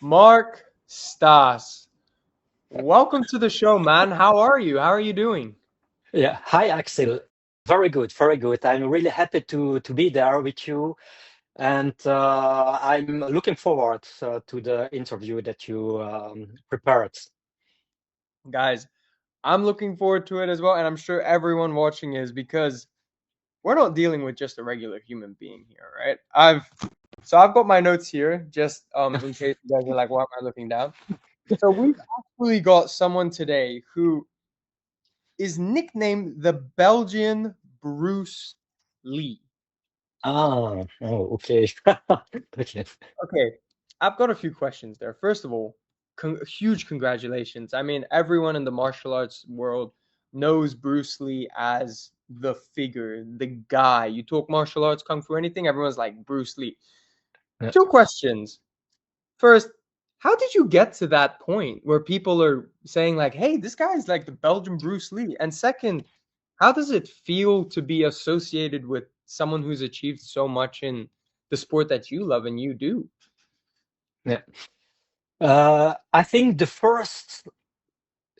Mark Stas. Welcome to the show, man. How are you? How are you doing? Yeah. Hi, Axel. Very good, very good. I'm really happy to be there with you, and I'm looking forward to the interview that you prepared. Guys, I'm looking forward to it as well, and I'm sure everyone watching is because we're not dealing with just a regular human being here, right? I've got my notes here just in case you guys are like, why am I looking down? So we've actually got someone today who is nicknamed the Belgian Bruce Lee. Oh, okay. Okay. Okay, I've got a few questions there. First of all, huge congratulations. I mean, everyone in the martial arts world knows Bruce Lee as the figure, the guy. You talk martial arts, kung fu, anything, everyone's like Bruce Lee. Yeah. Two questions. First, how did you get to that point where people are saying like, "Hey, this guy's like the Belgian Bruce Lee"? And second, how does it feel to be associated with someone who's achieved so much in the sport that you love and you do? Yeah. I think the first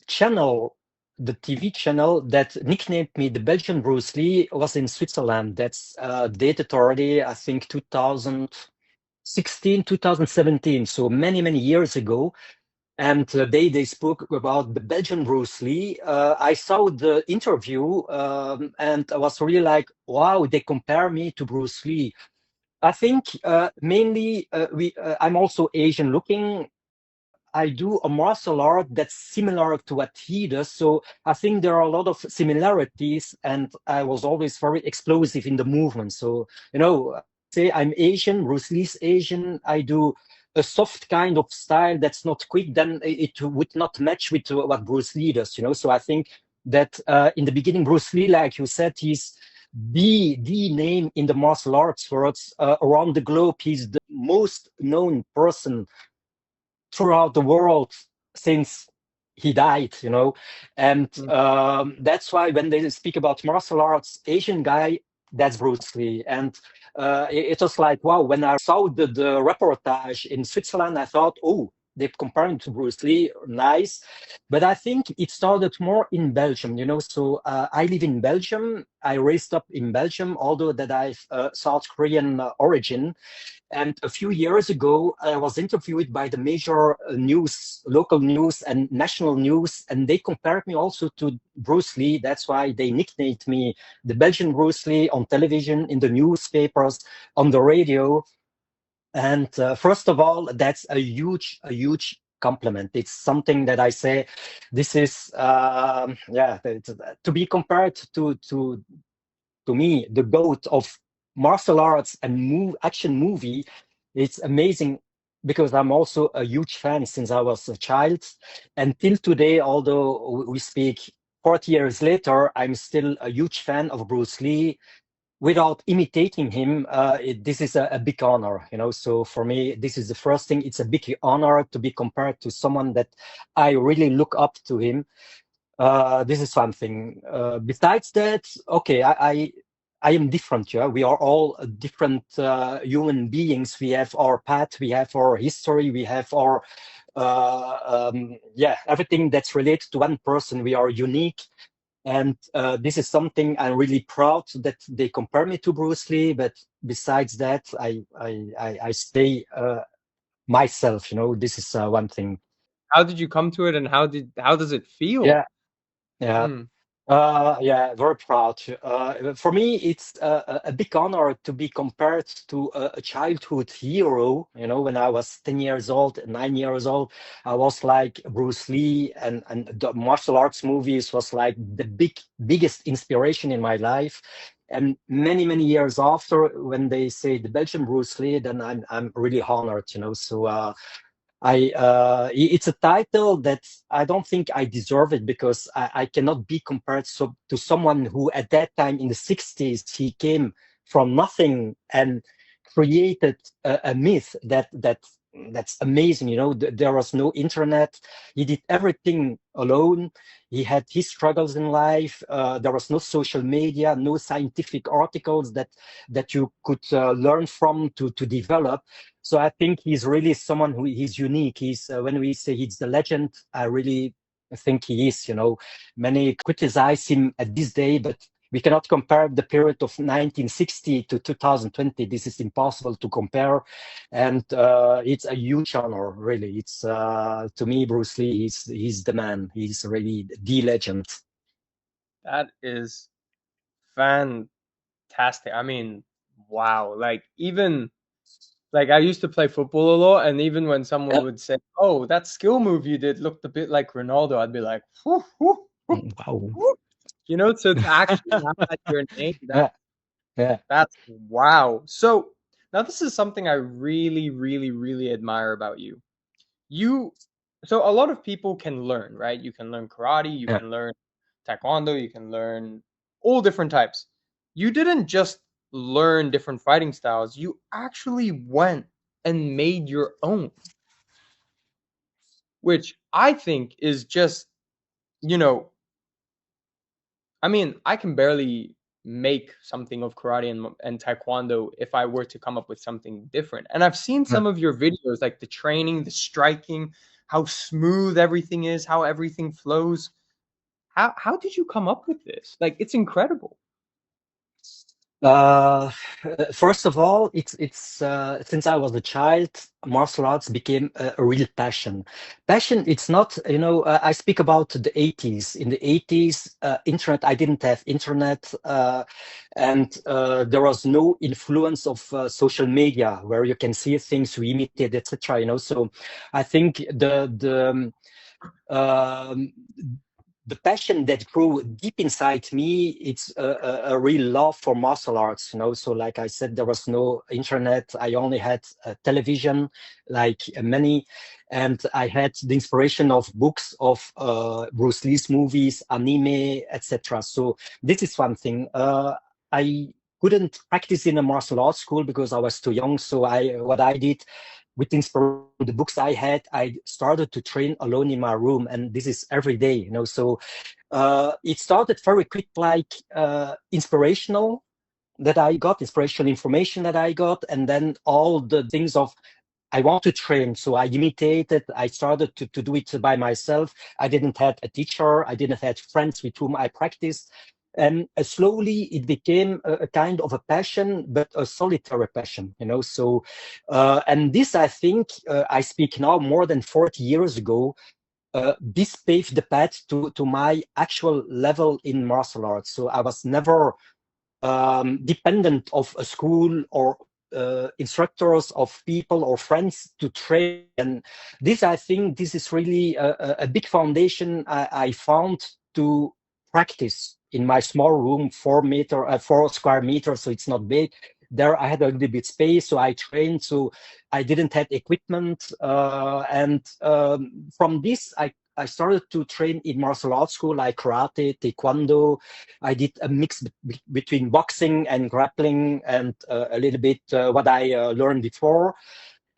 channel, the TV channel that nicknamed me the Belgian Bruce Lee was in Switzerland. That's dated already, I think, 2016, 2017. So many, many years ago. And they spoke about the Belgian Bruce Lee. I saw the interview and I was really like, wow, they compare me to Bruce Lee. I think mainly I'm also Asian looking. I do a martial art that's similar to what he does. So I think there are a lot of similarities, and I was always very explosive in the movement. So, say I'm Asian, Bruce Lee's Asian. I do a soft kind of style that's not quick, then it would not match with what Bruce Lee does. So I think that in the beginning, Bruce Lee, like you said, he's the name in the martial arts world around the globe. He's the most known person throughout the world since he died. And Mm. that's why when they speak about martial arts, Asian guy, that's Bruce Lee. And it was like, wow, when I saw the reportage in Switzerland, I thought, oh, they're comparing to Bruce Lee, nice. But I think it started more in Belgium. So I live in Belgium. I raised up in Belgium, although that I've South Korean origin. And a few years ago, I was interviewed by the major news, local news and national news, and they compared me also to Bruce Lee. That's why they nicknamed me the Belgian Bruce Lee on television, in the newspapers, on the radio. And first of all, that's a huge compliment. It's something that I say, this is, to be compared to me, the goat of martial arts and action movie. It's amazing because I'm also a huge fan since I was a child. And till today, although we speak 40 years later, I'm still a huge fan of Bruce Lee. Without imitating him, this is a big honor. So for me, this is the first thing. It's a big honor to be compared to someone that I really look up to him. This is something. Besides that, okay, I am different. Yeah, we are all different human beings. We have our path, we have our history, we have our everything that's related to one person. We are unique, and this is something I'm really proud that they compare me to Bruce Lee. But besides that, I stay myself. This is one thing. How did you come to it, and how does it feel? Yeah, yeah. Mm. Yeah, very proud. For me, it's a big honor to be compared to a childhood hero. When I was 10 years old, 9 years old, I was like Bruce Lee, and the martial arts movies was like the biggest inspiration in my life. And many, many years after, when they say the Belgian Bruce Lee, then I'm really honored. So it's a title that I don't think I deserve it, because I cannot be compared to someone who at that time in the 60s, he came from nothing and created a myth that that's amazing. There was no internet. He did everything alone. He had his struggles in life. There was no social media, no scientific articles that you could learn from to develop. So I think he's really someone who he's unique. He's when we say he's the legend, I really think he is. Many criticize him at this day, but we cannot compare the period of 1960 to 2020. This is impossible to compare, and it's a huge honor. Really, it's to me, Bruce Lee. He's the man. He's really the legend. That is fantastic. I mean, wow. Like even like I used to play football a lot, and even when someone Yeah. would say, "Oh, that skill move you did looked a bit like Ronaldo," I'd be like, "Whoo, whoo, whoo, Wow. whoo." So to actually have that your name, Yeah. Yeah. that's wow. So now this is something I really, really, really admire about you. You, so a lot of people can learn, right? You can learn karate, you Yeah. can learn taekwondo, you can learn all different types. You didn't just learn different fighting styles, you actually went and made your own, which I think is just, you know, I mean, I can barely make something of karate and taekwondo if I were to come up with something different. And I've seen Yeah. some of your videos, like the training, the striking, how smooth everything is, how everything flows. How did you come up with this? Like it's incredible. Uh, First of all, it's since I was a child, martial arts became a real passion. Passion, it's not, I speak about the 80s. In the 80s, internet, I didn't have internet, and there was no influence of social media where you can see things we imitate, etc. So I think um, the passion that grew deep inside me, it's a real love for martial arts. So like I said, there was no internet. I only had television, like many, and I had the inspiration of books, of Bruce Lee's movies, anime, etc. So this is one thing. I couldn't practice in a martial arts school because I was too young. So what I did, with inspiration from the books I had, I started to train alone in my room, and this is every day. So it started very quick, like inspirational that I got, inspirational information that I got, and then all the things of I want to train. So I imitated, I started to do it by myself. I didn't have a teacher, I didn't have friends with whom I practiced. And slowly it became a kind of a passion, but a solitary passion. So, and this, I think, I speak now more than 40 years ago. This paved the path to my actual level in martial arts. So I was never dependent of a school or instructors, of people or friends to train. And this, I think, this is really a big foundation I found to practice in my small room, 4 square meters, so it's not big. There I had a little bit space, so I trained. So I didn't have equipment, and from this I started to train in martial arts school, like karate, taekwondo. I did a mix between boxing and grappling, and a little bit what I learned before.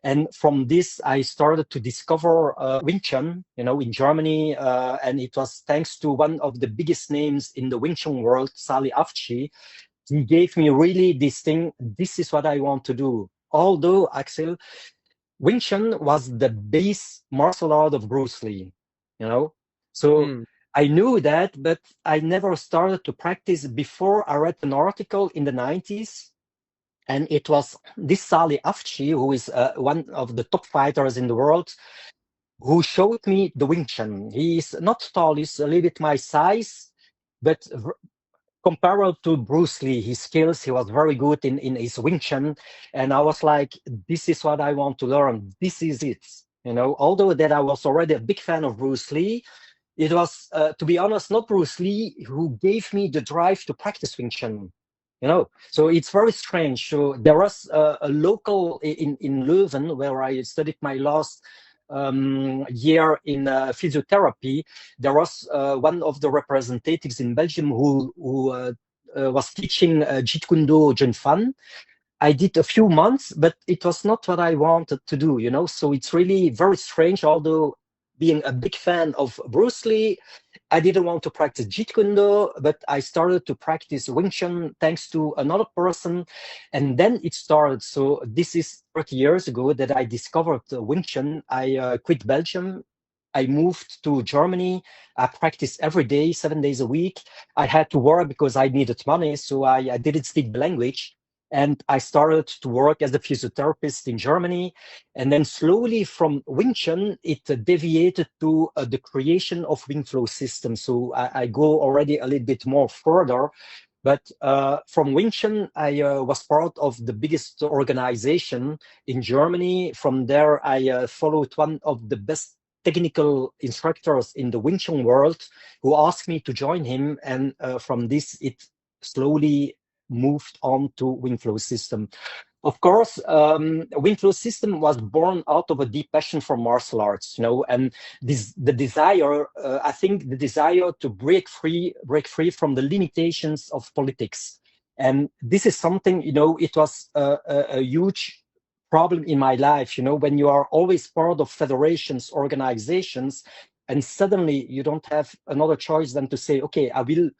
And from this, I started to discover Wing Chun, in Germany. And it was thanks to one of the biggest names in the Wing Chun world, Salih Avci. He gave me really this thing. This is what I want to do. Although, Axel, Wing Chun was the base martial art of Bruce Lee, you know? So Hmm. I knew that, but I never started to practice before I read an article in the 90s. And it was this Salih Avci, who is one of the top fighters in the world, who showed me the Wing Chun. He's not tall, he's a little bit my size, but comparable to Bruce Lee, his skills, he was very good in his Wing Chun. And I was like, this is what I want to learn. This is it. Although that I was already a big fan of Bruce Lee, it was, to be honest, not Bruce Lee who gave me the drive to practice Wing Chun. So it's very strange. So there was a local in Leuven where I studied my last year in physiotherapy. There was one of the representatives in Belgium who was teaching Jeet Kune Do Jun Fan. I did a few months, but it was not what I wanted to do, you know. So it's really very strange. Although being a big fan of Bruce Lee, I didn't want to practice Jeet Kune Do, but I started to practice Wing Chun thanks to another person, and then it started. So this is 30 years ago that I discovered Wing Chun. I quit Belgium. I moved to Germany. I practiced every day, 7 days a week. I had to work because I needed money, so I didn't speak the language. And I started to work as a physiotherapist in Germany. And then slowly from Wing Chun, it deviated to the creation of Wing Flow systems. So I go already a little bit more further. But from Wing Chun, I was part of the biggest organization in Germany. From there, I followed one of the best technical instructors in the Wing Chun world who asked me to join him. And from this, it slowly moved on to Wing Flow system. Of course, Wing Flow system was born out of a deep passion for martial arts, you know, and the desire, I think the desire to break free from the limitations of politics. And this is something, you know, it was a huge problem in my life, you know, when you are always part of federations, organizations, and suddenly you don't have another choice than to say, okay, I will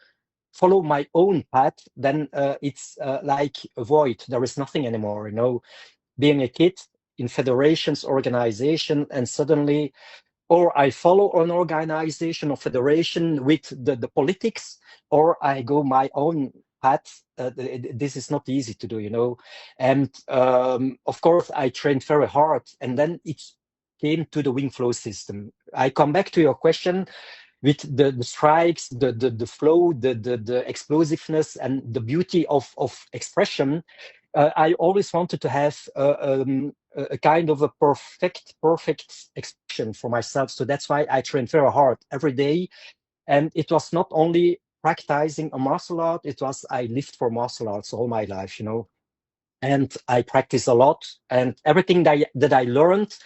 follow my own path, then it's like a void. There is nothing anymore, you know, being a kid in federations, organization, and suddenly, or I follow an organization or federation with the politics, or I go my own path. This is not easy to do, you know. And of course, I trained very hard, and then it came to the Wing Flow system. I come back to your question with the strikes, the flow, the explosiveness, and the beauty of expression. I always wanted to have a kind of a perfect expression for myself. So that's why I train very hard every day. And it was not only practicing a martial art, it was I lived for martial arts all my life, you know. And I practice a lot, and everything that I learned,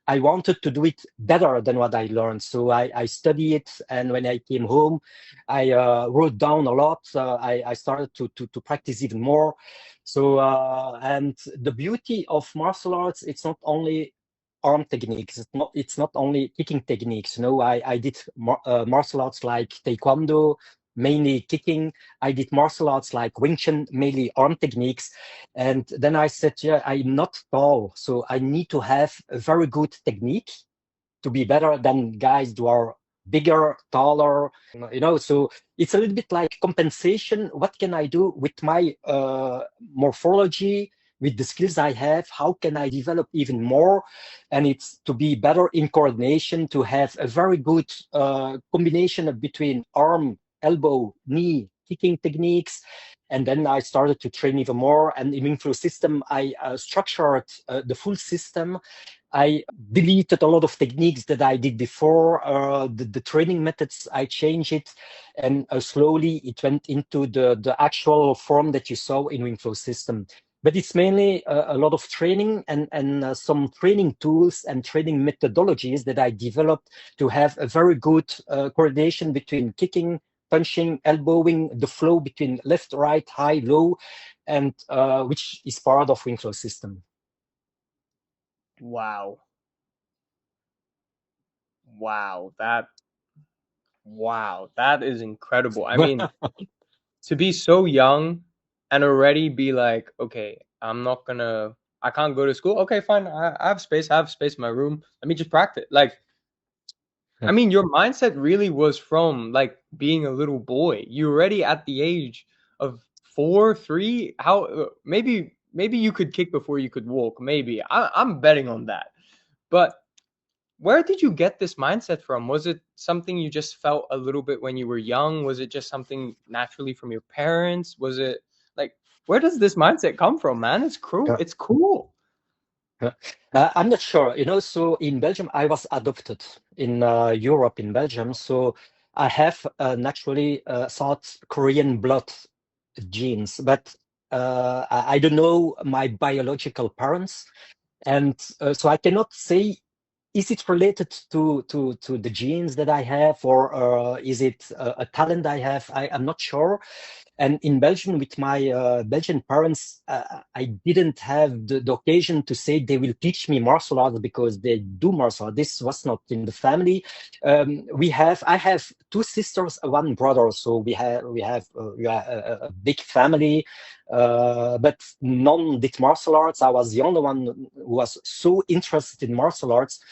I wanted to do it better than what I learned. So I study it, and when I came home, I wrote down a lot. I started to practice even more. So and the beauty of martial arts, it's not only arm techniques. It's not only kicking techniques. You know, I did martial arts like Taekwondo, mainly kicking. I did martial arts like Wing Chun, mainly arm techniques. And then I said, yeah, I'm not tall, so I need to have a very good technique to be better than guys who are bigger, taller, you know. So it's a little bit like compensation. What can I do with my morphology, with the skills I have? How can I develop even more? And it's to be better in coordination, to have a very good combination between arm, elbow, knee, kicking techniques. And then I started to train even more. And in Wing Flow system, I structured the full system. I deleted a lot of techniques that I did before. The training methods, I changed it, and slowly it went into the actual form that you saw in Wing Flow system. But it's mainly a lot of training and some training tools and training methodologies that I developed to have a very good coordination between kicking, punching, elbowing, the flow between left, right, high, low, and which is part of Wing Flow system. Wow. Wow. That is incredible. I mean, to be so young and already be like, okay, I can't go to school. Okay, fine. I have space. I have space in my room. Let me just practice. Like, I mean, your mindset really was from like being a little boy. You already at the age of 4, 3. How maybe you could kick before you could walk. Maybe I'm betting on that. But where did you get this mindset from? Was it something you just felt a little bit when you were young? Was it just something naturally from your parents? Was it like where does this mindset come from, man? It's cool. Yeah. It's cool. Yeah. I'm not sure. You know, so in Belgium, I was adopted in Europe, in Belgium. So I have naturally South Korean blood genes, but I don't know my biological parents. And so I cannot say, is it related to the genes that I have, or is it a talent I have? I'm not sure. And in Belgium, with my Belgian parents, I didn't have the occasion to say they will teach me martial arts because they do martial arts. This was not in the family. I have two sisters, one brother, so we have a big family, but none did martial arts. I was the only one who was so interested in martial arts.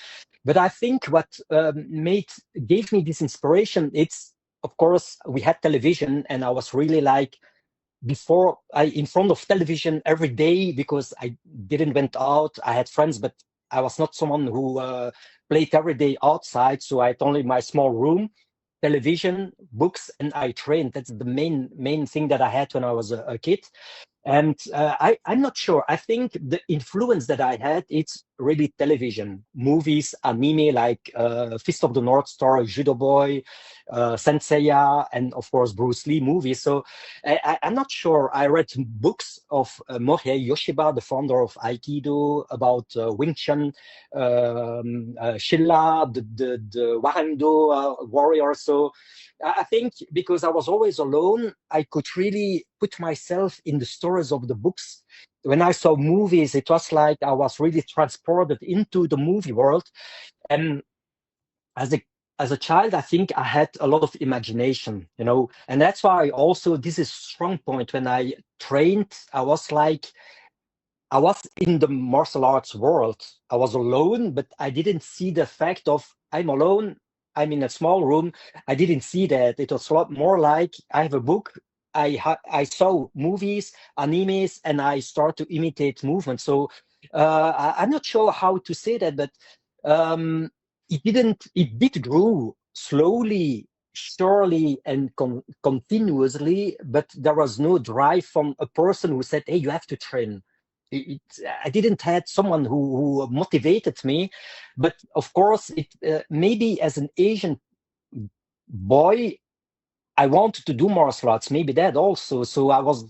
But I think what gave me this inspiration, it's of course we had television, and I was really like before I in front of television every day because I didn't went out. I had friends, but I was not someone who played every day outside. So I had only my small room, television, books, and I trained. That's the main thing that I had when I was a kid. And I'm not sure. I think the influence that I had, it's really television, movies, anime like Fist of the North Star, Judo Boy, Senseiya, and of course Bruce Lee movies. So I'm not sure. I read books of Morihei Yoshiba, the founder of Aikido, about Wing Chun, Shilla, the Warando warrior. So I think because I was always alone, I could really put myself in the stories of the books. When I saw movies, it was like I was really transported into the movie world. And as a child, I think I had a lot of imagination, and that's why also this is strong point. When I trained, I was in the martial arts world. I was alone, but I didn't see the fact of I'm alone. I'm in a small room. I didn't see that. It was a lot more like I have a book. I saw movies, animes, and I start to imitate movement. So I'm not sure how to say that, but it didn't. It did grow slowly, surely, and continuously. But there was no drive from a person who said, "Hey, you have to train." it, I didn't had someone who motivated me, but of course, it maybe as an Asian boy, I wanted to do martial arts. Maybe that also. So I was,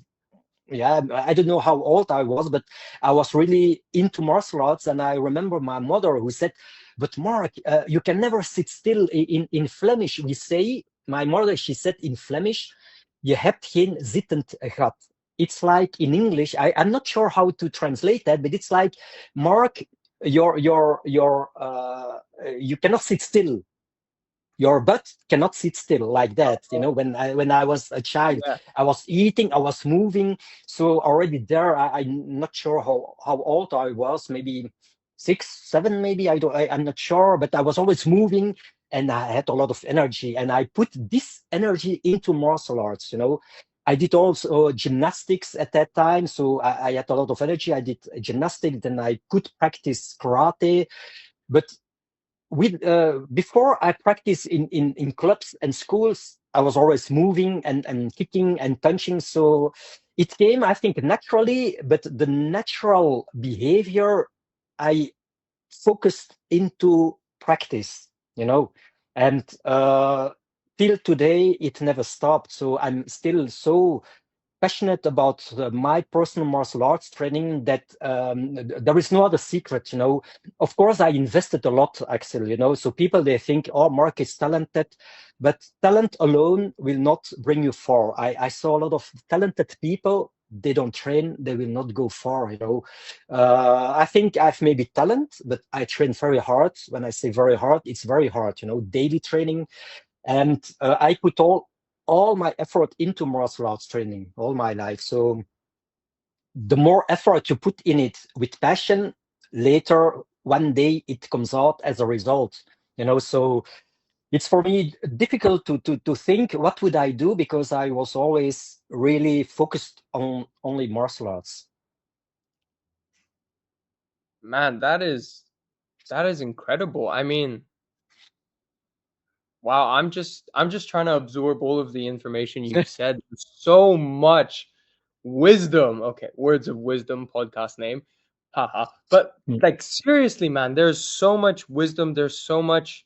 yeah, I don't know how old I was, but I was really into martial arts. And I remember my mother who said, "But Mark, you can never sit still." In Flemish, we say, my mother, she said in Flemish, "Je hebt geen zittend gat." It's like in English, I'm not sure how to translate that, but it's like, Mark, you cannot sit still. Your butt cannot sit still like that. Oh, When I was a child, yeah. I was eating, I was moving. So already there, I'm not sure how old I was, maybe 6, 7, maybe. I'm not sure, but I was always moving and I had a lot of energy. And I put this energy into martial arts. I did also gymnastics at that time. So I had a lot of energy. I did gymnastics, then I could practice karate. But before I practiced in clubs and schools, I was always moving and kicking and punching. So it came, I think, naturally, but the natural behavior I focused into practice, and till today it never stopped. So I'm still so passionate about my personal martial arts training that there is no other secret. Of course, I invested a lot, Axel. So people, they think, oh, Mark is talented, but talent alone will not bring you far. I saw a lot of talented people, they don't train, they will not go far. I think I've maybe talent, but I train very hard. When I say very hard, it's very hard. Daily training, and I put all my effort into martial arts training all my life. So the more effort you put in it with passion, later one day it comes out as a result. So it's for me difficult to think what would I do, because I was always really focused on only martial arts. Man, that is incredible. I mean, wow, I'm just trying to absorb all of the information you've said. There's so much wisdom. Okay, words of wisdom podcast name. Haha. But Mm. like seriously, man, there's so much wisdom, there's so much,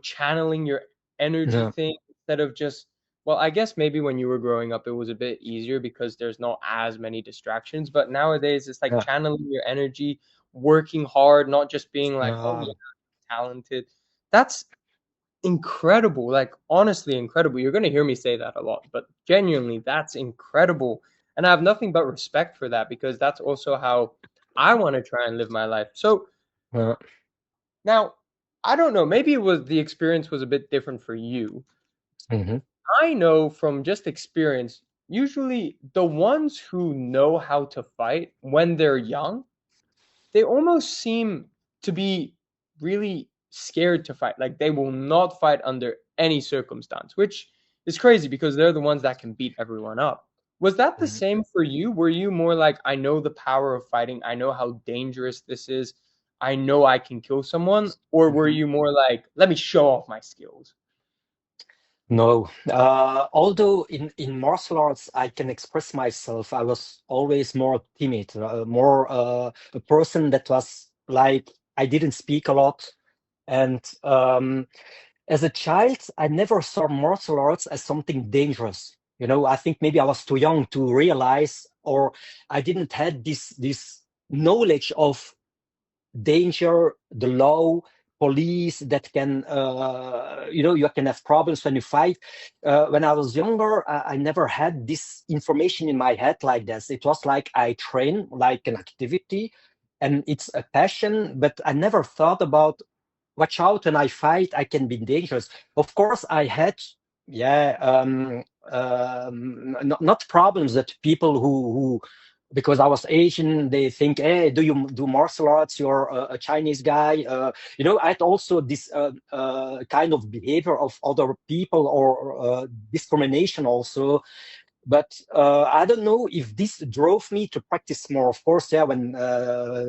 channeling your energy Yeah, thing instead of just well, I guess maybe when you were growing up it was a bit easier because there's not as many distractions, but nowadays it's like yeah, channeling your energy, working hard, not just being like, "Oh, yeah, uh, talented." That's incredible. Like, honestly, incredible. You're going to hear me say that a lot, but genuinely, that's incredible. And I have nothing but respect for that because that's also how I want to try and live my life. So Uh, now, I don't know, maybe it was the experience was a bit different for you. mhm, I know from just experience, usually the ones who know how to fight when they're young, they almost seem to be really scared to fight. Like they will not fight under any circumstance, which is crazy because they're the ones that can beat everyone up. Was that the mhm. same for you? Were you more like, I know the power of fighting, I know how dangerous this is, I know I can kill someone? Or were Mhm. you more like, let me show off my skills? No, although in martial arts I can express myself, I was always more timid, more a person that was like I didn't speak a lot, and as a child I never saw martial arts as something dangerous. You know, I think maybe I was too young to realize, or I didn't had this knowledge of danger, the law, police that can, you can have problems when you fight. When I was younger, I never had this information in my head like this. It was like I train like an activity and it's a passion, but I never thought about watch out when I fight, I can be dangerous. Of course, I had, yeah, not problems that people who because I was Asian, they think, hey, do you do martial arts? You're a Chinese guy. I had also this kind of behavior of other people or discrimination also. But I don't know if this drove me to practice more. Of course, yeah, when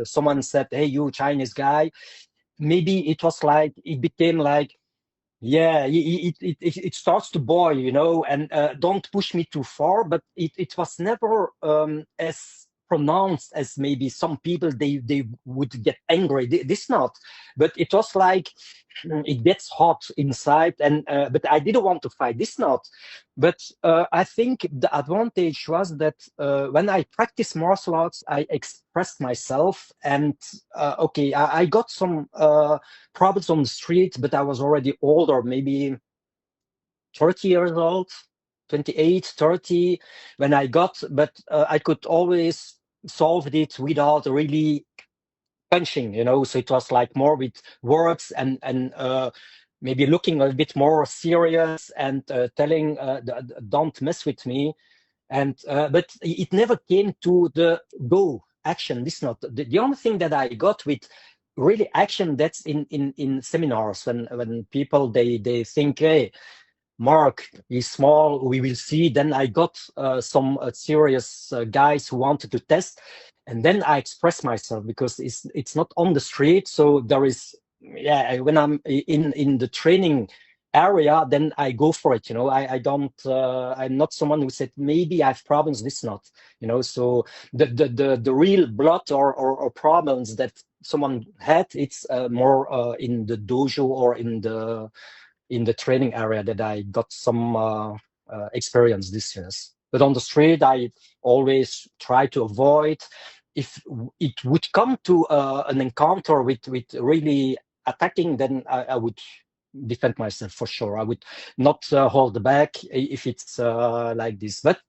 someone said, hey, you Chinese guy, maybe it was like, it became like, yeah, it starts to boil, and don't push me too far. But it was never as pronounced as maybe some people they would get angry. This not, but it was like it gets hot inside, and but I didn't want to fight. This not, but I think the advantage was that when I practiced martial arts, I expressed myself, and okay, I got some. Problems on the street, but I was already older, maybe 30 years old, 28, 30, when I got, but I could always solve it without really punching, So it was like more with words and maybe looking a bit more serious and telling, don't mess with me. And but it never came to the go action. This not the only thing that I got with really action. That's in seminars when people they think, hey, Mark is small, we will see. Then I got some serious guys who wanted to test, and then I express myself because it's not on the street, so there is, yeah. When I'm in the training area, then I go for it. I don't. I'm not someone who said maybe I have problems. This not. So the real blood or problems that someone had, it's more in the dojo or in the training area that I got some experience this years. But on the street, I always try to avoid. If it would come to an encounter with really attacking, then I would defend myself for sure. I would not hold back if it's like this. But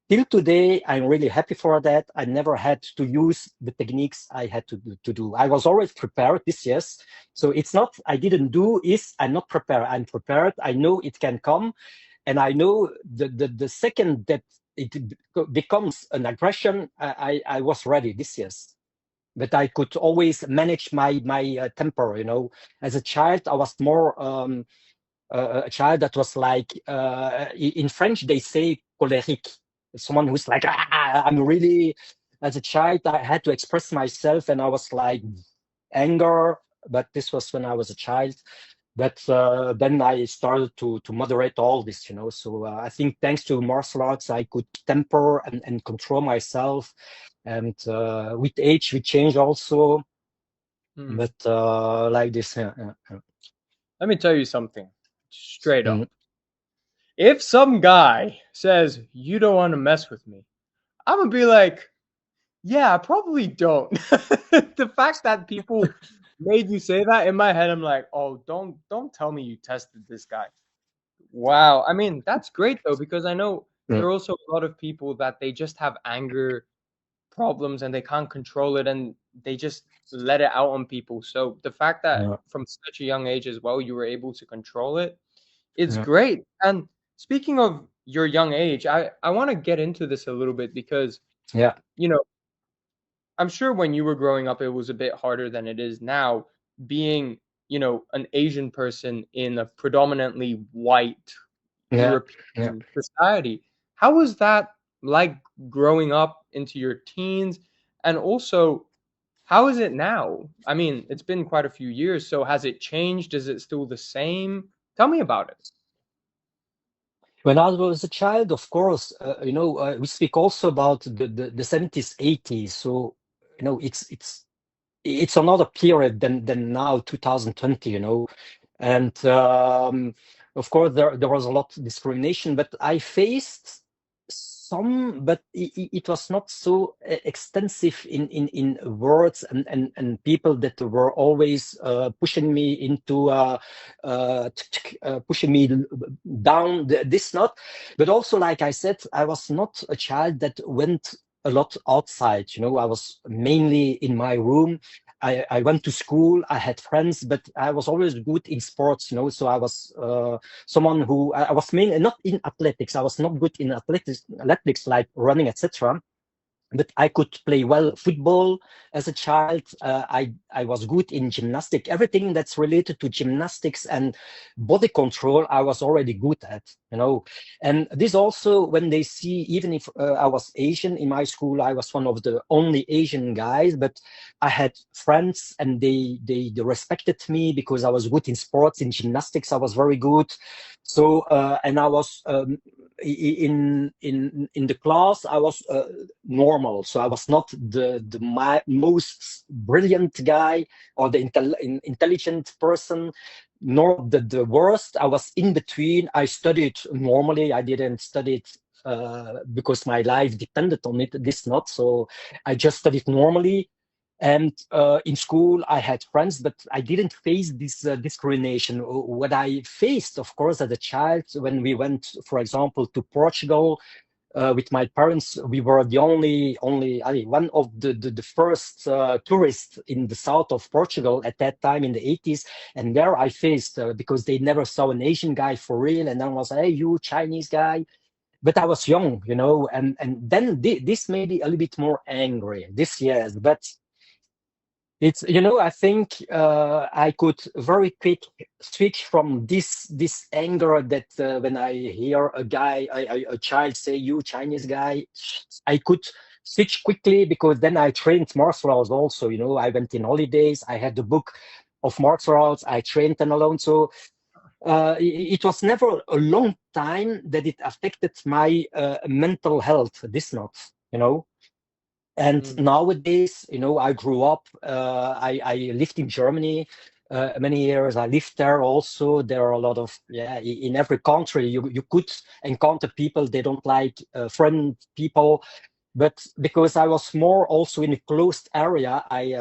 till today, I'm really happy for that. I never had to use the techniques I had to do. I was always prepared this, yes. So it's not I didn't do, is I'm not prepared. I'm prepared. I know it can come. And I know the second that it becomes an aggression, I was ready this, yes. But I could always manage my temper, As a child, I was more a child that was like in French they say colérique, someone who's like, I'm really. As a child, I had to express myself, and I was like anger. But this was when I was a child. But then I started to moderate all this, So I think thanks to martial arts, I could temper and control myself. And with age, we change also. Hmm. But like this, yeah, yeah, Let me tell you something straight yeah. up. If some guy says, you don't want to mess with me, I'm going to be like, yeah, I probably don't. The fact that people made you say that, in my head, I'm like, oh, don't tell me you tested this guy. Wow. I mean, that's great though, because I know Mm, there are also a lot of people that they just have anger problems and they can't control it and they just let it out on people. So the fact that yeah, from such a young age as well, you were able to control it, it's yeah, great. And speaking of your young age, I want to get into this a little bit because, yeah, you know, I'm sure when you were growing up, it was a bit harder than it is now, being, an Asian person in a predominantly white yeah, yeah. European society. How was that like growing up into your teens? And also, how is it now? I mean, it's been quite a few years, so has it changed? Is it still the same? Tell me about it. When I was a child, of course, we speak also about the 70s, 80s. So, it's another period than now 2020, and of course there was a lot of discrimination, but I faced some, but it was not so extensive in words and people that were always pushing me into pushing me down this not. But also, like I said, I was not a child that went a lot outside. I was mainly in my room. I went to school, I had friends, but I was always good in sports, so I was someone who I was mainly not in athletics. I was not good in athletics like running, etc. But I could play well football as a child. I was good in gymnastics. Everything that's related to gymnastics and body control, I was already good at. And this also, when they see, even if I was Asian in my school, I was one of the only Asian guys, but I had friends and they respected me because I was good in sports. In gymnastics, I was very good. So and I was in the class, I was normal. So I was not the most brilliant guy or the intelligent person, nor the worst. I was in between. I studied normally. I didn't study it because my life depended on it. This not. So I just studied normally. And in school, I had friends, but I didn't face this discrimination. What I faced, of course, as a child, when we went, for example, to Portugal with my parents, we were the one of the first tourists in the south of Portugal at that time in the 80s. And there I faced, because they never saw an Asian guy for real. And then I was, hey, you Chinese guy. But I was young, and then this made me a little bit more angry this year. But it's, I think I could very quick switch from this anger that when I hear a child say, "You Chinese guy," I could switch quickly because then I trained martial arts also. I went in holidays. I had the book of martial arts. I trained them alone. So it was never a long time that it affected my mental health. This not, and Mm. nowadays, I grew up, I lived in Germany many years. I lived there also. There are a lot of, yeah, in every country, you could encounter people, they don't like friend people. But because I was more also in a closed area, I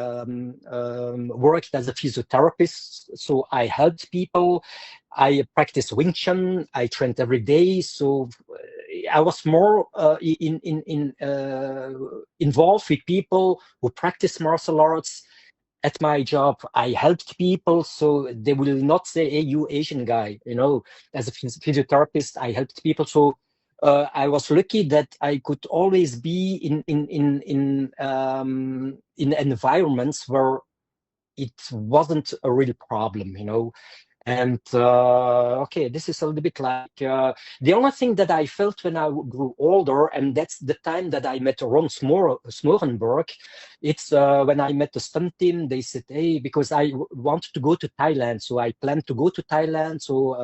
worked as a physiotherapist. So I helped people. I practiced Wing Chun. I trained every day. So I was more involved with people who practice martial arts. At my job, I helped people, so they will not say, "Hey, you Asian guy." As a physiotherapist, I helped people. So I was lucky that I could always be in environments where it wasn't a real problem. And okay, this is a little bit like the only thing that I felt when I grew older, and that's the time that I met Ron Smorenberg. It's when I met the stunt team. They said, "Hey," because I wanted to go to Thailand, so I planned to go to Thailand. So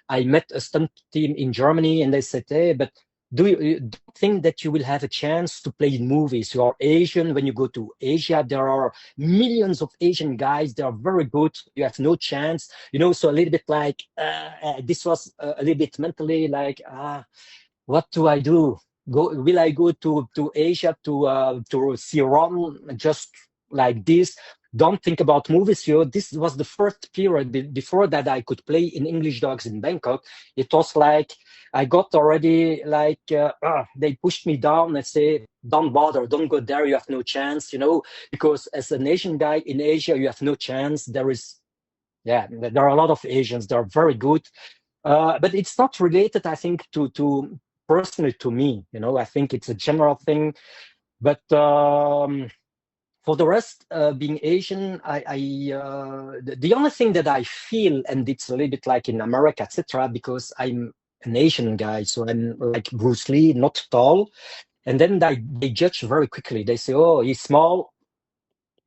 I met a stunt team in Germany, and they said, "Hey, but don't think that you will have a chance to play in movies. You are Asian. When you go to Asia, there are millions of Asian guys. They are very good. You have no chance." So a little bit like this was a little bit mentally like, what do I do? Will I go to Asia to see Ron just like this? don't think about movies. This was the first period before that I could play in English Dogs in Bangkok. It was like I got already like they pushed me down and say, don't bother, don't go there, you have no chance, because as an Asian guy in Asia, you have no chance. There are a lot of Asians, they're very good. But it's not related, I think, to personally to me. I think it's a general thing. But for the rest, being Asian, the only thing that I feel, and it's a little bit like in America, etc., because I'm an Asian guy, so I'm like Bruce Lee, not tall, and then they judge very quickly. They say, "Oh, he's small.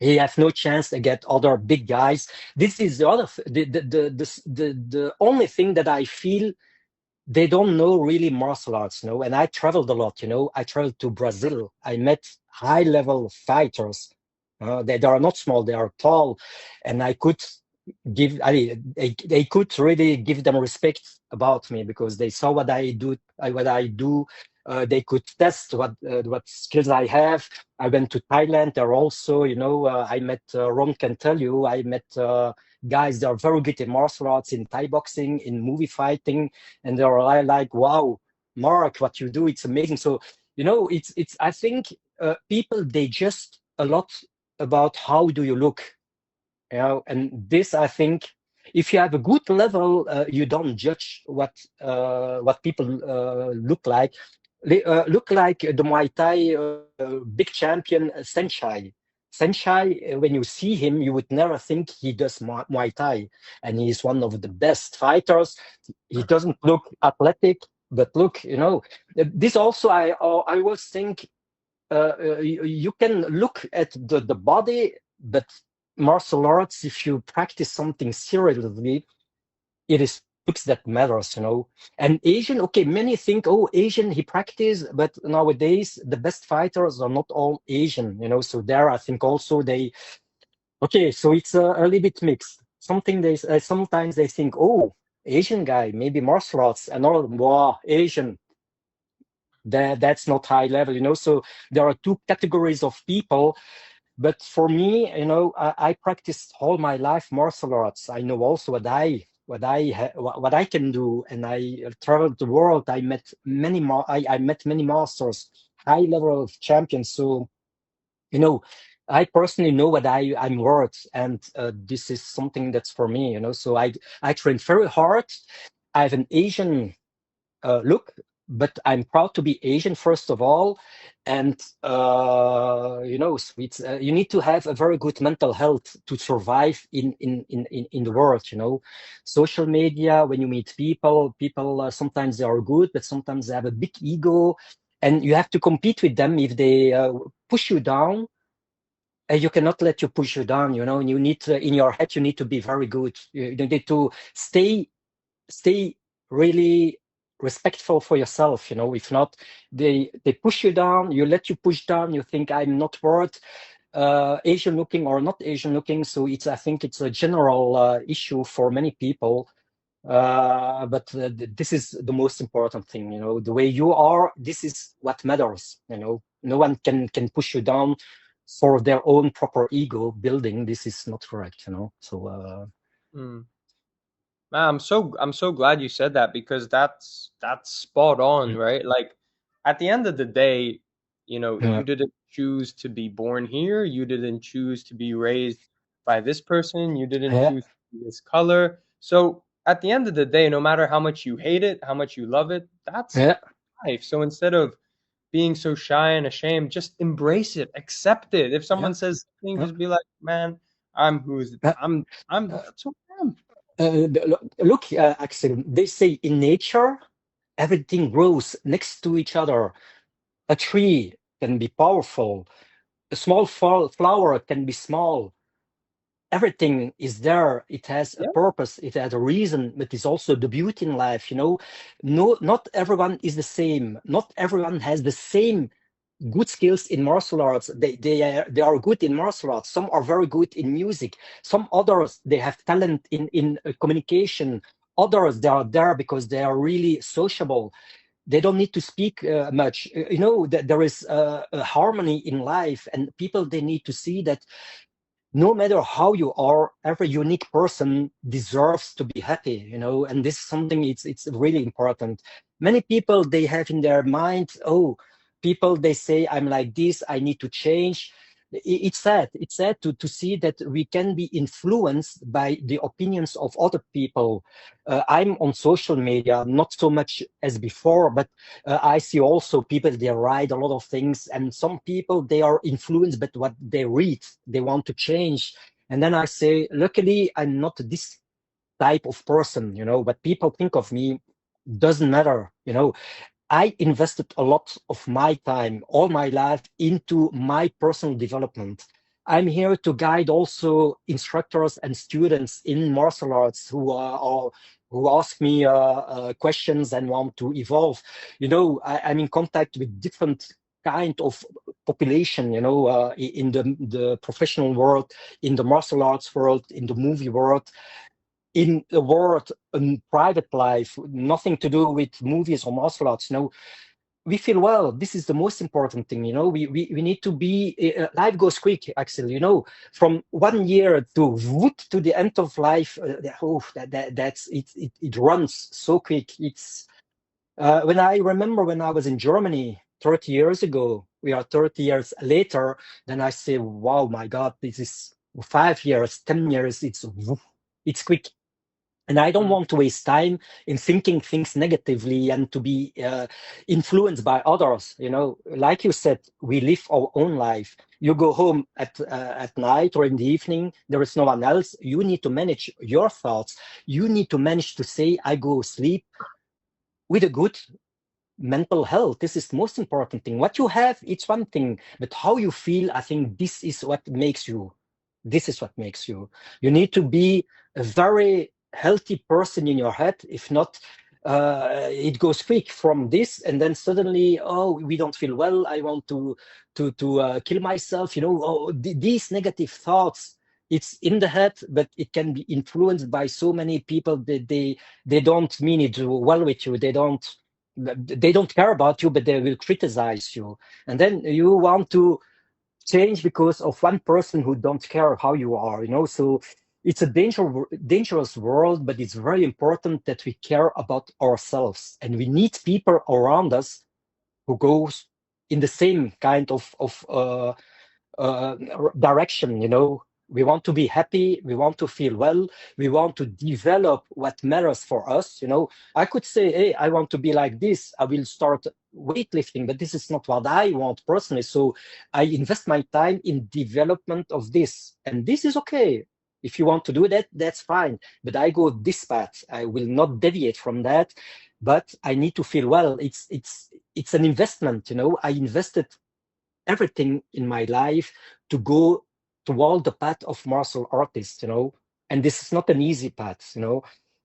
He has no chance to get other big guys." This is the other, the only thing that I feel they don't know really martial arts, And I traveled a lot, I traveled to Brazil. I met high level fighters. They are not small, they are tall. And I could they could really give them respect about me because they saw what I do. They could test what skills I have. I went to Thailand. There also, I met, Ron can tell you, I met guys that are very good in martial arts, in Thai boxing, in movie fighting, and they're like, wow, Mark, what you do, it's amazing. So, it's I think people, they just a lot about how do you look, and this, I think, if you have a good level, you don't judge what people look like. They look like the Muay Thai big champion Senshai. Senshai, when you see him, you would never think he does Muay Thai, and he's one of the best fighters. He doesn't look athletic, but look, this also I always think you can look at the body, but martial arts, if you practice something seriously, it is looks that matters, And Asian, okay, many think, oh, Asian, he practice, but nowadays the best fighters are not all Asian, So there, I think also okay, so it's a little bit mixed. Sometimes they think, oh, Asian guy, maybe martial arts, and all, wow, Asian, that's not high level, So there are two categories of people. But for me, I practiced all my life martial arts. I know also what I can do, and I traveled the world. I met I met many masters, high level champions. So, I personally know what I'm worth, and this is something that's for me. So I train very hard. I have an Asian look, but I'm proud to be Asian first of all, and it's, you need to have a very good mental health to survive in the world. Social media, when you meet people sometimes they are good, but sometimes they have a big ego, and you have to compete with them. If they push you down, you cannot let you push you down. You need to, in your head, you need to be very good. You need to stay really respectful for yourself. If not, they push you down, you let you push down, you think I'm not worth Asian looking or not Asian looking. So I think it's a general issue for many people. But this is the most important thing, the way you are, this is what matters. No one can push you down for their own proper ego building. This is not correct. So Mm. Man, I'm so glad you said that because that's spot on, right? Like at the end of the day, yeah, you didn't choose to be born here, you didn't choose to be raised by this person, you didn't yeah, choose to be this color. So at the end of the day, no matter how much you hate it, how much you love it, that's yeah, life. So instead of being so shy and ashamed, just embrace it, accept it. If yeah, someone says something, yeah. just be like, man, I'm that's who I am. Look, Axel, they say in nature, everything grows next to each other. A tree can be powerful, a small flower can be small. Everything is there. It has a Yeah. purpose, it has a reason, but it's also the beauty in life. No, not everyone is the same. Not everyone has the same good skills in martial arts. They are good in martial arts. Some are very good in music. Some others, they have talent in communication. Others, they are there because they are really sociable. They don't need to speak much. That there is a harmony in life, and people, they need to see that no matter how you are, every unique person deserves to be happy, and this is something, it's really important. Many people, they have in their mind, oh, people, they say, I'm like this, I need to change. It's sad to see that we can be influenced by the opinions of other people. I'm on social media, not so much as before, but I see also people, they write a lot of things, and some people, they are influenced by what they read. They want to change. And then I say, luckily, I'm not this type of person, what people think of me doesn't matter. I invested a lot of my time, all my life, into my personal development. I'm here to guide also instructors and students in martial arts who ask me questions and want to evolve. I'm in contact with different kind of population, in the professional world, in the martial arts world, in the movie world, in the world, in private life, nothing to do with movies or martial arts. We feel well. This is the most important thing. We need to be. Life goes quick, Axel. From 1 year to whoop to the end of life. That's it. It runs so quick. It's when I remember when I was in Germany 30 years ago. We are 30 years later. Then I say, wow, my God, this is 5 years, 10 years. It's quick. And I don't Mm. want to waste time in thinking things negatively and to be influenced by others. Like you said, we live our own life. You go home at night or in the evening, there is no one else. You need to manage your thoughts. You need to manage to say, I go sleep with a good mental health. This is the most important thing. What you have, it's one thing, but how you feel, I think this is what makes you. This is what makes you. You need to be a very healthy person in your head. If not, it goes quick from this, and then suddenly, oh, we don't feel well. I want to kill myself. Oh, these negative thoughts. It's in the head, but it can be influenced by so many people that they don't mean it well with you. They don't care about you, but they will criticize you. And then you want to change because of one person who don't care how you are, So it's a dangerous world, but it's very important that we care about ourselves, and we need people around us who goes in the same kind of direction. We want to be happy, we want to feel well, we want to develop what matters for us. I could say, hey, I want to be like this, I will start weightlifting, but this is not what I want personally. So I invest my time in development of this, and this is okay. If you want to do that, that's fine, but I go this path, I will not deviate from that. But I need to feel well. It's an investment. I invested everything in my life to go toward the path of martial artist, and this is not an easy path.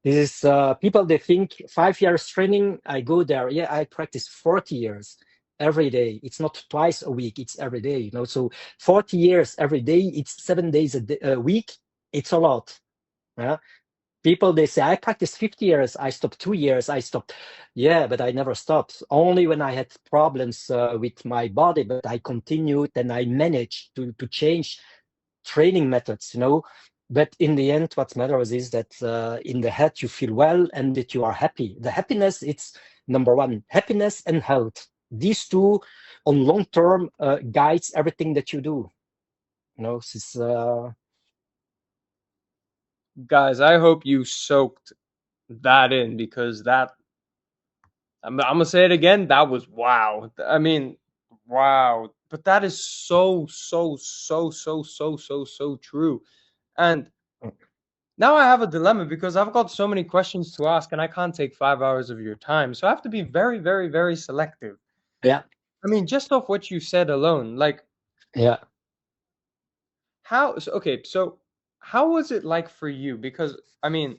This is people, they think 5 years training, I go there. Yeah, I practice 40 years every day. It's not twice a week, it's every day. So 40 years every day, it's 7 days a week. It's a lot. Yeah. People, they say, I practiced 50 years, I stopped 2 years, I stopped. Yeah, but I never stopped. Only when I had problems with my body, but I continued and I managed to change training methods. But in the end, what matters is that in the head, you feel well and that you are happy. The happiness, it's number one, happiness and health. These two on long term guides everything that you do. This is, Guys, I hope you soaked that in because I'm gonna say it again. That was wow. I mean, wow. But that is so, so, so, so, so, so, so true. And now I have a dilemma because I've got so many questions to ask and I can't take 5 hours of your time. So I have to be very, very, very selective. yeah, I mean, just off what you said alone, like yeah, so how was it like for you? Because I mean,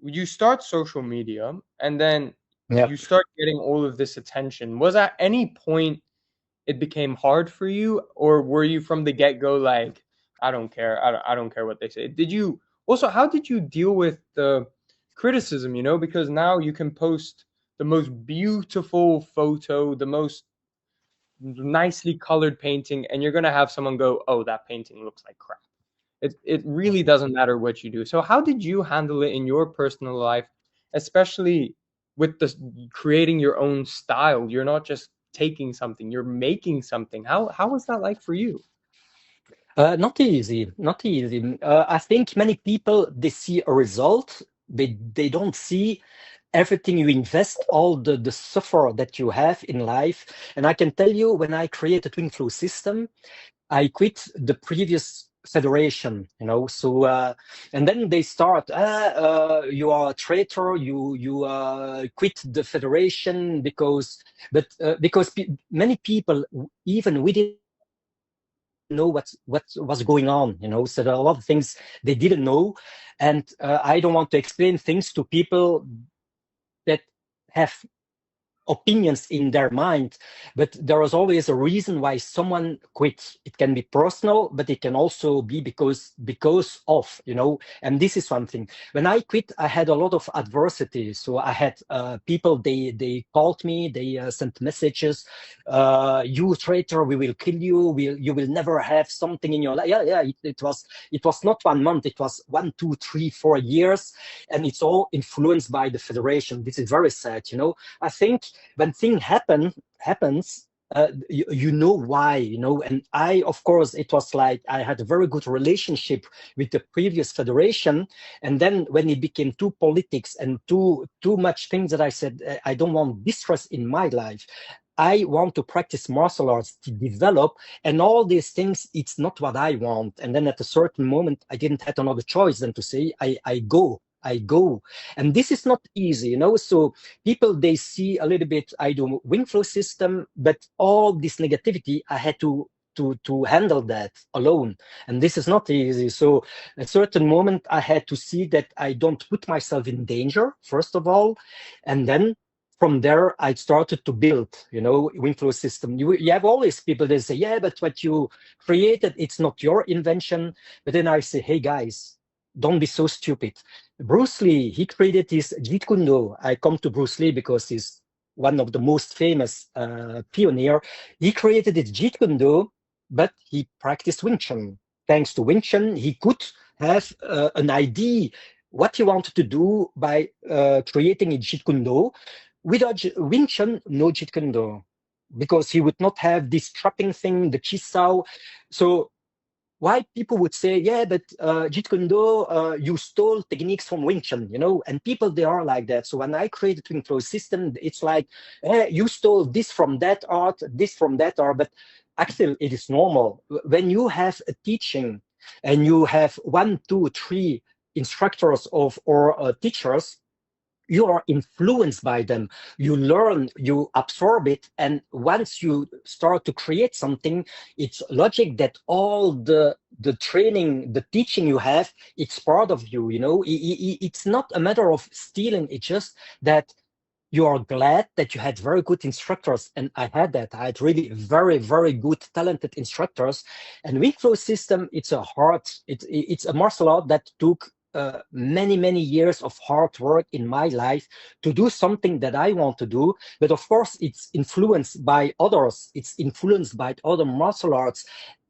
you start social media and then yeah. you start getting all of this attention. Was at any point it became hard for you, or were you from the get go like, I don't care, I don't care what they say? Did you also, how did you deal with the criticism? Because now you can post the most beautiful photo, nicely colored painting, and you're going to have someone go, oh, that painting looks like crap. It really doesn't matter what you do. So how did you handle it in your personal life, especially with the creating your own style? You're not just taking something, you're making something. How was that like for you? Not easy, not easy. I think many people they see a result, they don't see everything you invest, all the suffer that you have in life. And I can tell you, when I created Twin Flow system, I quit the previous federation, So and then they start, you are a traitor. You quit the federation because many people, even within the federation, they didn't know what was going on, So there are a lot of things they didn't know, and I don't want to explain things to people that have opinions in their mind, but there is always a reason why someone quits. It can be personal, but it can also be because of, and this is one thing. When I quit, I had a lot of adversity. So I had people, they called me, they sent messages, you traitor, we will kill you, you will never have something in your life. It was not 1 month, it was 1, 2, 3, 4 years, and it's all influenced by the federation. This is very sad. I think when thing happens, you know why, and I, of course, it was like I had a very good relationship with the previous federation, and then when it became too politics and too much things, that I said, I don't want distress in my life. I want to practice martial arts to develop, and all these things, it's not what I want. And then at a certain moment, I didn't have another choice than to say, I go. I go. And this is not easy, So people, they see a little bit, I do wing flow system, but all this negativity, I had to handle that alone. And this is not easy. So at a certain moment, I had to see that I don't put myself in danger, first of all. And then from there, I started to build, wing flow system. You have always people that say, yeah, but what you created, it's not your invention. But then I say, hey guys, don't be so stupid. Bruce Lee, he created his Jeet Kune Do. I come to Bruce Lee because he's one of the most famous pioneer. He created his Jeet Kune Do, but he practiced Wing Chun. Thanks to Wing Chun, he could have an idea what he wanted to do by creating a Jeet Kune Do. Without Wing Chun, no Jeet Kune Do, because he would not have this trapping thing, the Chi Sao. So why people would say, yeah, but Jeet Kune Do, you stole techniques from Wing Chun, and people, they are like that. So when I created Wing Flow system, it's like, you stole this from that art, but actually it is normal. When you have a teaching and you have 1, 2, 3 instructors or teachers, you are influenced by them. You learn, you absorb it, and once you start to create something, it's logic that all the training, the teaching you have, it's part of you. It's not a matter of stealing. It's just that you are glad that you had very good instructors, and I had that. I had really very, very good, talented instructors. And Weak Flow system, it's it's a martial art that took many, many years of hard work in my life to do something that I want to do. But of course, it's influenced by others. It's influenced by other martial arts.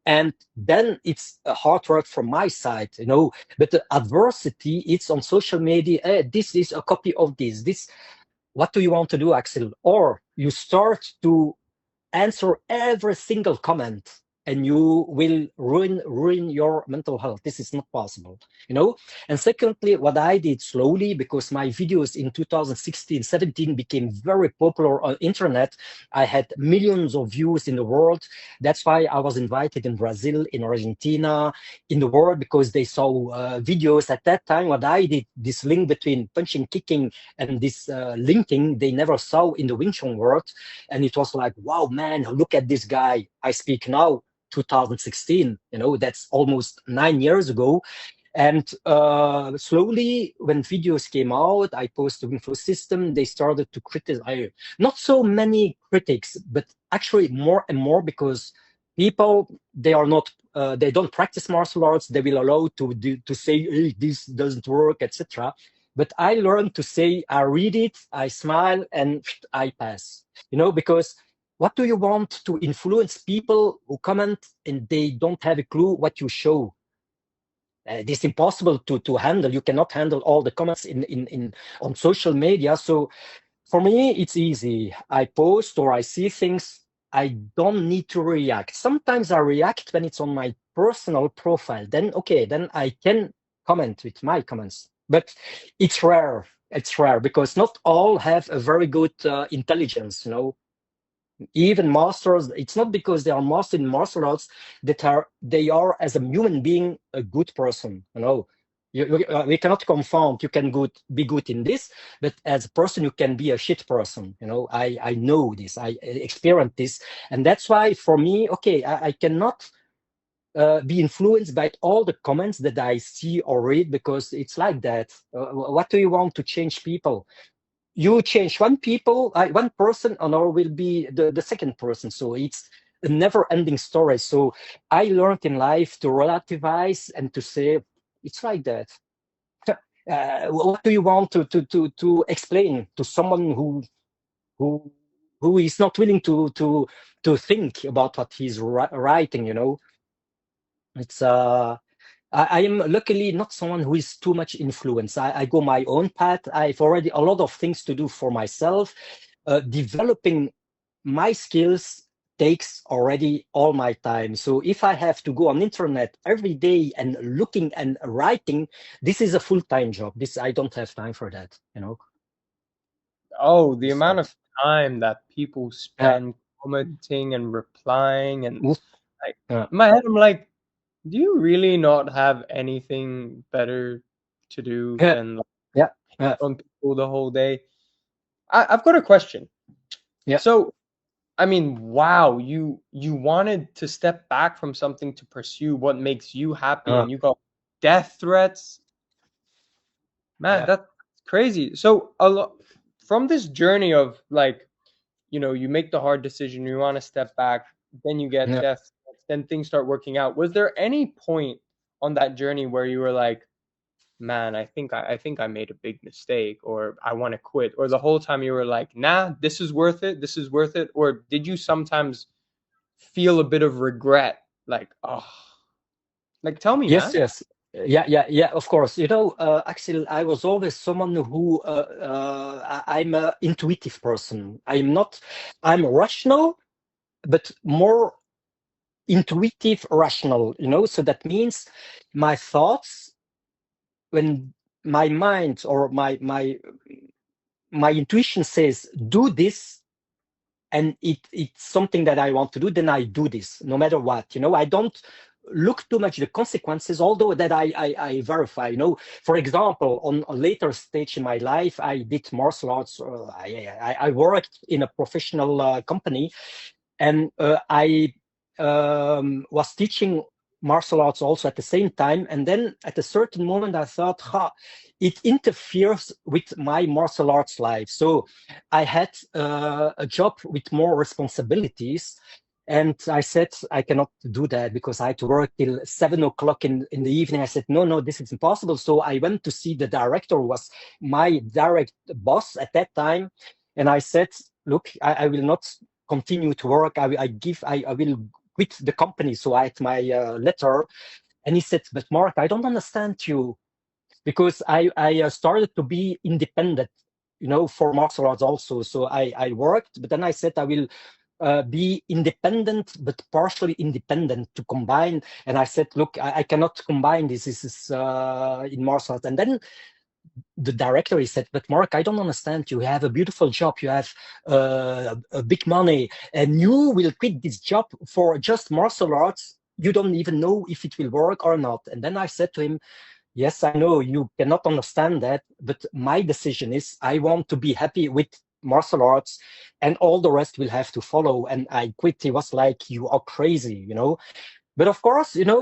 And then it's a hard work from my side, But the adversity, it's on social media. This is a copy of this. What do you want to do, Axel? Or you start to answer every single comment and you will ruin your mental health. This is not possible, And secondly, what I did slowly, because my videos in 2016, 17 became very popular on internet. I had millions of views in the world. That's why I was invited in Brazil, in Argentina, in the world, because they saw videos at that time. What I did, this link between punching, kicking, and this linking, they never saw in the Wing Chun world. And it was like, wow, man, look at this guy. I speak now, 2016, that's almost 9 years ago. And slowly, when videos came out, I posted the Wingflow system, they started to criticize. Not so many critics, but actually more and more, because people, they are not, they don't practice martial arts. They will allow to say, hey, this doesn't work, etc. But I learned to say, I read it, I smile, and I pass. Because What do you want to influence people who comment and they don't have a clue what you show? It's impossible to handle. You cannot handle all the comments in on social media. So for me, it's easy. I post or I see things. I don't need to react. Sometimes I react when it's on my personal profile. Then okay, then I can comment with my comments. But it's rare. It's rare because not all have a very good intelligence. Even masters, it's not because they are master in martial arts that they are as a human being a good person. We cannot confound. You can be good in this, but as a person you can be a shit person. I know this, I experienced this, and that's why for me, okay, I cannot be influenced by all the comments that I see or read, because it's like that. What do you want to change people? You change one person, another will be the second person. So it's a never-ending story. So I learned in life to relativize and to say it's like that. What do you want to explain to someone who who is not willing to think about what he's writing? It's I am luckily not someone who is too much influenced. I go my own path. I've already a lot of things to do for myself. Developing my skills takes already all my time. So if I have to go on internet every day and looking and writing, this is a full-time job. This I don't have time for that. Oh, the It's amount not. of time that people Uh, spend commenting and replying, and oof, like uh, in my head, I'm like, do you really not have anything better to do yeah, than like, yeah, hate on people the whole day? I've got a question. yeah, So, I mean, wow, you wanted to step back from something to pursue what makes you happy, uh, and you got death threats. Man, yeah, that's crazy. So, from this journey of like, you make the hard decision, you want to step back, then you get yeah. death, then things start working out. Was there any point on that journey where you were like, man, I think I made a big mistake, or I want to quit, or the whole time you were like, nah, this is worth it, this is worth it, or did you sometimes feel a bit of regret, like, oh, like tell me, Yes, man. yes. Yeah, of course. Axel, I was always someone who I'm a intuitive person. I'm rational, but more intuitive rational, So that means my thoughts, when my mind or my intuition says do this, and it's something that I want to do, then I do this no matter what. I don't look too much the consequences, although that I verify. For example, on a later stage in my life, I did martial arts. I worked in a professional company, and I was teaching martial arts also at the same time. And then at a certain moment, I thought, it interferes with my martial arts life. So I had a job with more responsibilities. And I said, I cannot do that because I had to work till 7 o'clock in the evening. I said, no, this is impossible. So I went to see the director, who was my direct boss at that time. And I said, look, I will not continue to work. I will quit the company. So I had my letter. And he said, but Mark, I don't understand you, because I started to be independent, for martial arts also. So I worked, but then I said I will be independent, but partially independent to combine. And I said, look, I cannot combine this. This is in martial arts. And then the director, he said, but Mark, I don't understand. You have a beautiful job. You have a big money, and you will quit this job for just martial arts. You don't even know if it will work or not. And then I said to him, yes, I know you cannot understand that, but my decision is I want to be happy with martial arts, and all the rest will have to follow. And I quit. He was like, you are crazy. But of course, it's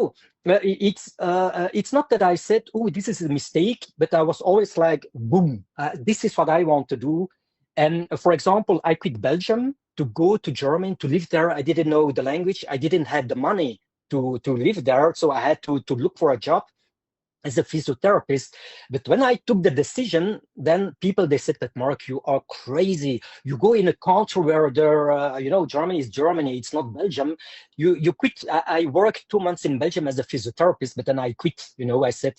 not that I said, oh, this is a mistake, but I was always like, boom, this is what I want to do. And for example, I quit Belgium to go to Germany to live there. I didn't know the language. I didn't have the money to live there. So I had to look for a job. as a physiotherapist. But when I took the decision, then people, they said that, Mark, you are crazy. You go in a country where there, Germany is Germany, it's not Belgium. You quit. I worked 2 months in Belgium as a physiotherapist, but then I quit. I said,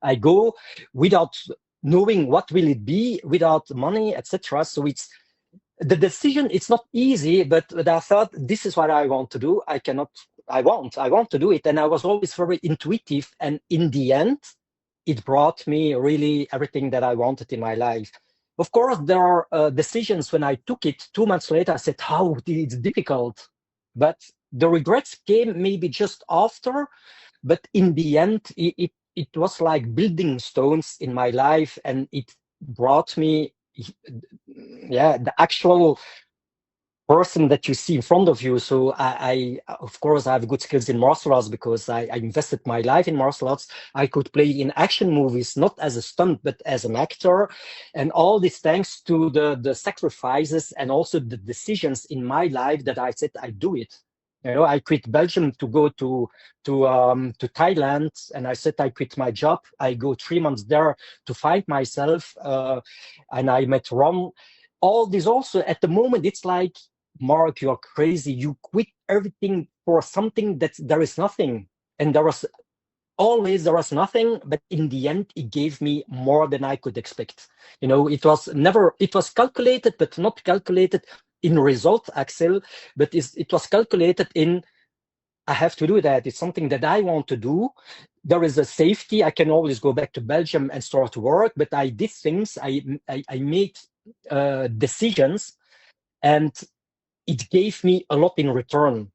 I go without knowing what will it be, without money, etc. So it's the decision. It's not easy, but I thought this is what I want to do. I want to do it. And I was always very intuitive. And in the end, it brought me really everything that I wanted in my life. Of course, there are decisions when I took it 2 months later, I said, how it's difficult. But the regrets came maybe just after. But in the end, it was like building stones in my life, and it brought me, yeah, the actual person that you see in front of you. So I of course, I have good skills in martial arts because I invested my life in martial arts. I could play in action movies, not as a stunt, but as an actor. And all this thanks to the sacrifices and also the decisions in my life that I said I do it. I quit Belgium to go to Thailand, and I said I quit my job. I go 3 months there to find myself, and I met Ron. All this also at the moment, it's like, Mark, you're crazy. You quit everything for something that there is nothing. And there was nothing, but in the end, it gave me more than I could expect. It was calculated, but not calculated in result, Axel, but it was calculated in, I have to do that. It's something that I want to do. There is a safety. I can always go back to Belgium and start to work, but I did things. I made decisions, and it gave me a lot in return.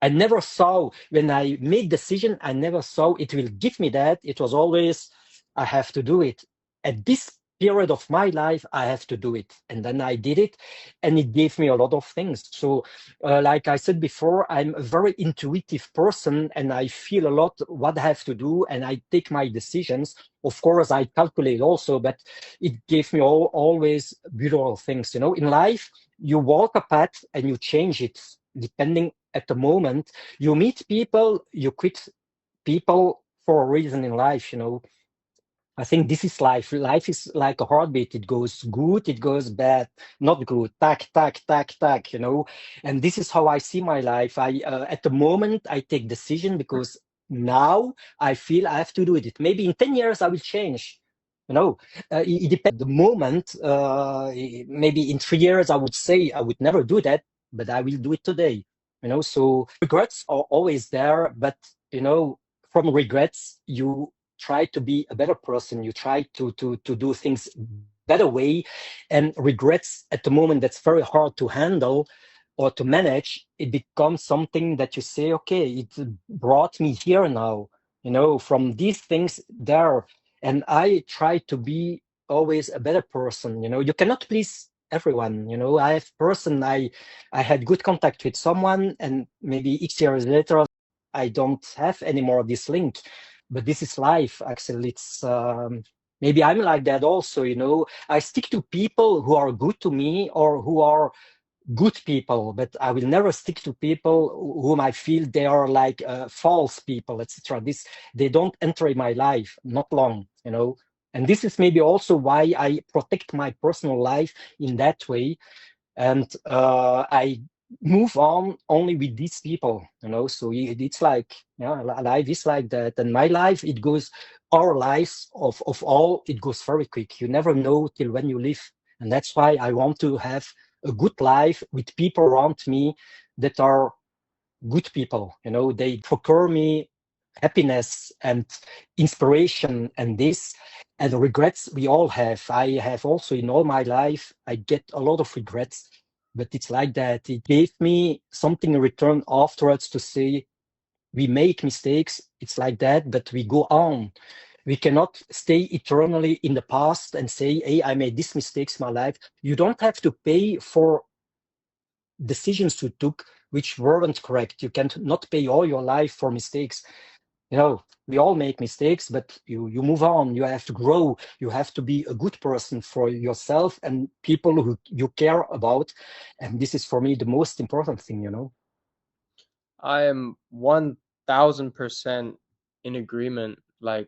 I never saw, when I made decision, I never saw it will give me that. It was always, I have to do it at this period of my life. I have to do it, and then I did it, and it gave me a lot of things. So like I said before, I'm a very intuitive person, and I feel a lot what I have to do, and I take my decisions. Of course, I calculate also, but it gave me always beautiful things. In life, you walk a path and you change it depending at the moment. You meet people, you quit people for a reason in life. I think this is life. Life is like a heartbeat. It goes good, it goes bad, not good, tack, tack, tack, tack. And this is how I see my life. At the moment, I take decision because now I feel I have to do it. Maybe in 10 years I will change. It depends. At the moment, maybe in 3 years I would say I would never do that, but I will do it today. So regrets are always there, but from regrets you try to be a better person. You try to do things better way, and regrets at the moment, that's very hard to handle or to manage. It becomes something that you say, okay, it brought me here now, from these things there. And I try to be always a better person. You cannot please everyone. I have person, I had good contact with someone, and maybe X years later I don't have anymore this link. But this is life, Axel. It's maybe I'm like that also. I stick to people who are good to me or who are good people, but I will never stick to people whom I feel they are like false people, etc. They don't enter in my life, not long. And this is maybe also why I protect my personal life in that way, and I move on only with these people. So it's like, life is like that. And my life, it goes, our lives of all, it goes very quick. You never know till when you live. And that's why I want to have a good life with people around me that are good people. They procure me happiness and inspiration. And regrets we all have. I have also, in all my life, I get a lot of regrets, but it's like that. It gave me something in return afterwards to say, we make mistakes, it's like that, but we go on. We cannot stay eternally in the past and say, hey, I made these mistakes in my life. You don't have to pay for decisions you took which weren't correct. You can not pay all your life for mistakes. We all make mistakes, but you move on. You have to grow. You have to be a good person for yourself and people who you care about. And this is for me the most important thing. I am 1000% in agreement Like,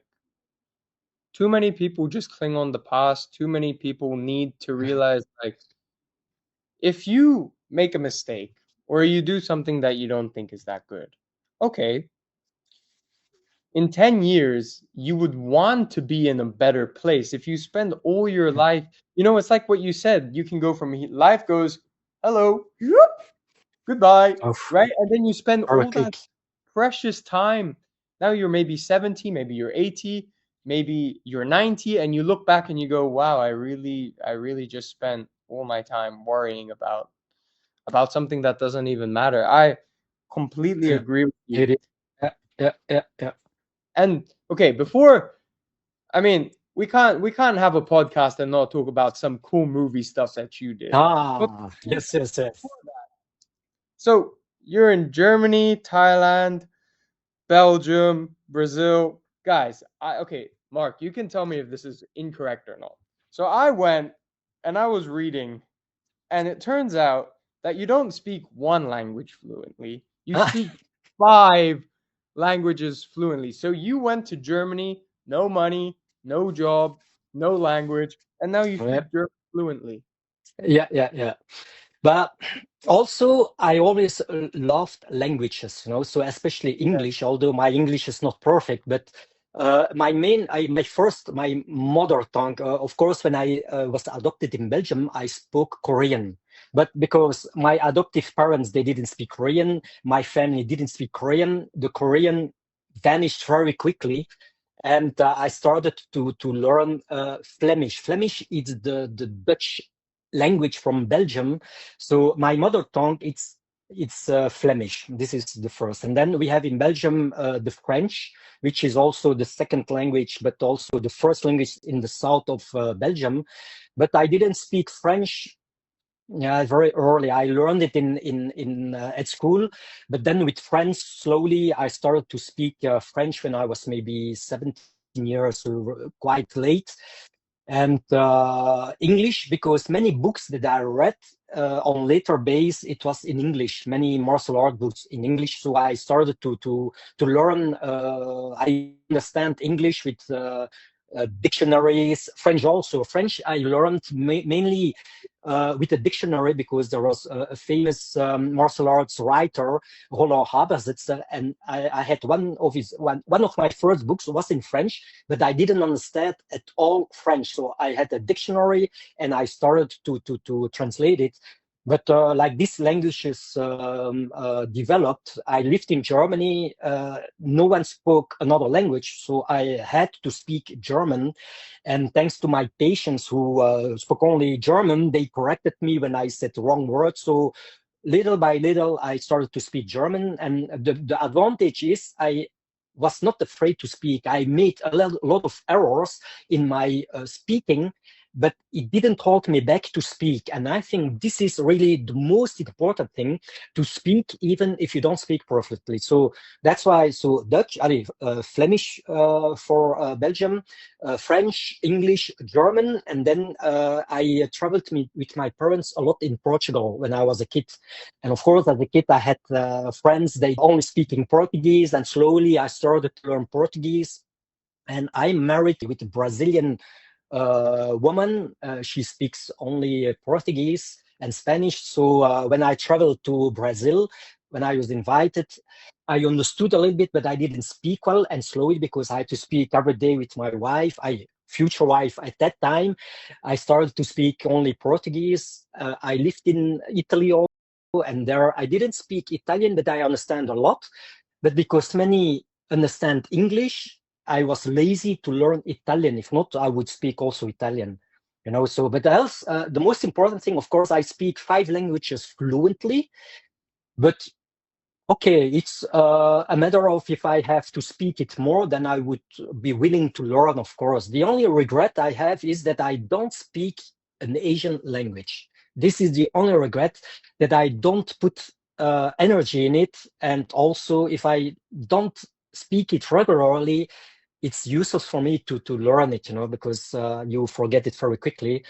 too many people just cling on the past. Too many people need to realize, like, if you make a mistake or you do something that you don't think is that good, okay, in 10 years, you would want to be in a better place. If you spend all your life, it's like what you said, you can go from life goes, hello, whoop, goodbye, Oh, right? And then you spend very all that quick. precious time. Now you're maybe 70, maybe you're 80, maybe you're 90, and you look back and you go, wow, I really just spent all my time worrying about something that doesn't even matter. I completely Yeah, agree with you. it is. Yeah, yeah, yeah, yeah. And okay, before, I mean, we can't have a podcast and not talk about some cool movie stuff that you did. But Ah, yes, yes, yes. so you're in Germany, Thailand, Belgium, Brazil. Guys, okay, Mark, you can tell me if this is incorrect or not. So I went and I was reading, and it turns out that you don't speak one language fluently. You Ah, speak five languages fluently. So you went to Germany, no money, no job, no language, and now you yeah, speak German fluently. yeah, yeah, yeah. But also, I always loved languages, so especially Yeah. English, although my English is not perfect, but my mother tongue, of course, when I was adopted in Belgium, I spoke Korean. But because my adoptive parents, they didn't speak Korean, my family didn't speak Korean, the Korean vanished very quickly. And I started to learn Flemish. Flemish is the Dutch language from Belgium. So my mother tongue, it's Flemish. This is the first, and then we have in Belgium the French, which is also the second language, but also the first language in the south of Belgium. But I didn't speak French. Yeah, very early. I learned it in at school, but then with friends, slowly I started to speak French when I was maybe 17 years, so quite late. And English, because many books that I read on later base, it was in English. Many martial art books in English, so I started to learn. I understand English with. Dictionaries, French also. French I learned mainly with a dictionary because there was a famous martial arts writer, Roland Habersitz, and I had one of my first books was in French, but I didn't understand at all French. So I had a dictionary and I started to translate it. But like this language is developed, I lived in Germany. No one spoke another language, so I had to speak German. And thanks to my patients who spoke only German, they corrected me when I said the wrong word. So little by little, I started to speak German. And the advantage is I was not afraid to speak. I made a lot of errors in my speaking, but it didn't hold me back to speak. And I think this is really the most important thing, to speak, even if you don't speak perfectly. So that's why, so Dutch, Flemish for Belgium, French, English, German, and then I traveled with my parents a lot in Portugal when I was a kid. And of course, as a kid, I had friends, they only speaking Portuguese, and slowly I started to learn Portuguese. And I'm married with a Brazilian woman. She speaks only Portuguese and Spanish. So when I traveled to Brazil, when I was invited, I understood a little bit, but I didn't speak well. And slowly, because I had to speak every day with my wife, future wife at that time, I started to speak only Portuguese. I lived in Italy also, and there I didn't speak Italian, but I understand a lot. But because many understand English, I was lazy to learn Italian. If not, I would speak also Italian. So, but else, the most important thing, of course, I speak five languages fluently, but okay, it's a matter of if I have to speak it more, then I would be willing to learn, of course. The only regret I have is that I don't speak an Asian language. This is the only regret, that I don't put energy in it. And also, if I don't speak it regularly, it's useless for me to learn it, because you forget it very quickly.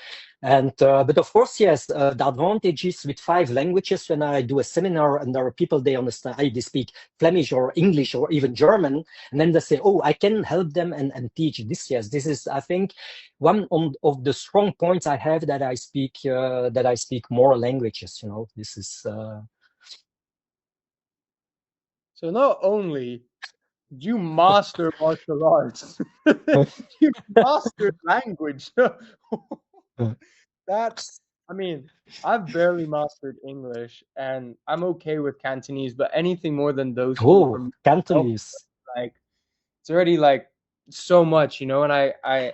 And but of course, yes, the advantage is with 5 languages. When I do a seminar and there are people, they understand, they speak Flemish or English or even German, and then they say, "Oh, I can help them and teach this." Yes, this is, I think, of the strong points I have, that I speak more languages. This is. So not only did you master martial arts, you mastered language. That's, I mean, I've barely mastered English, and I'm okay with Cantonese, but anything more than those two for Oh, me, Cantonese. like it's already like so much, and I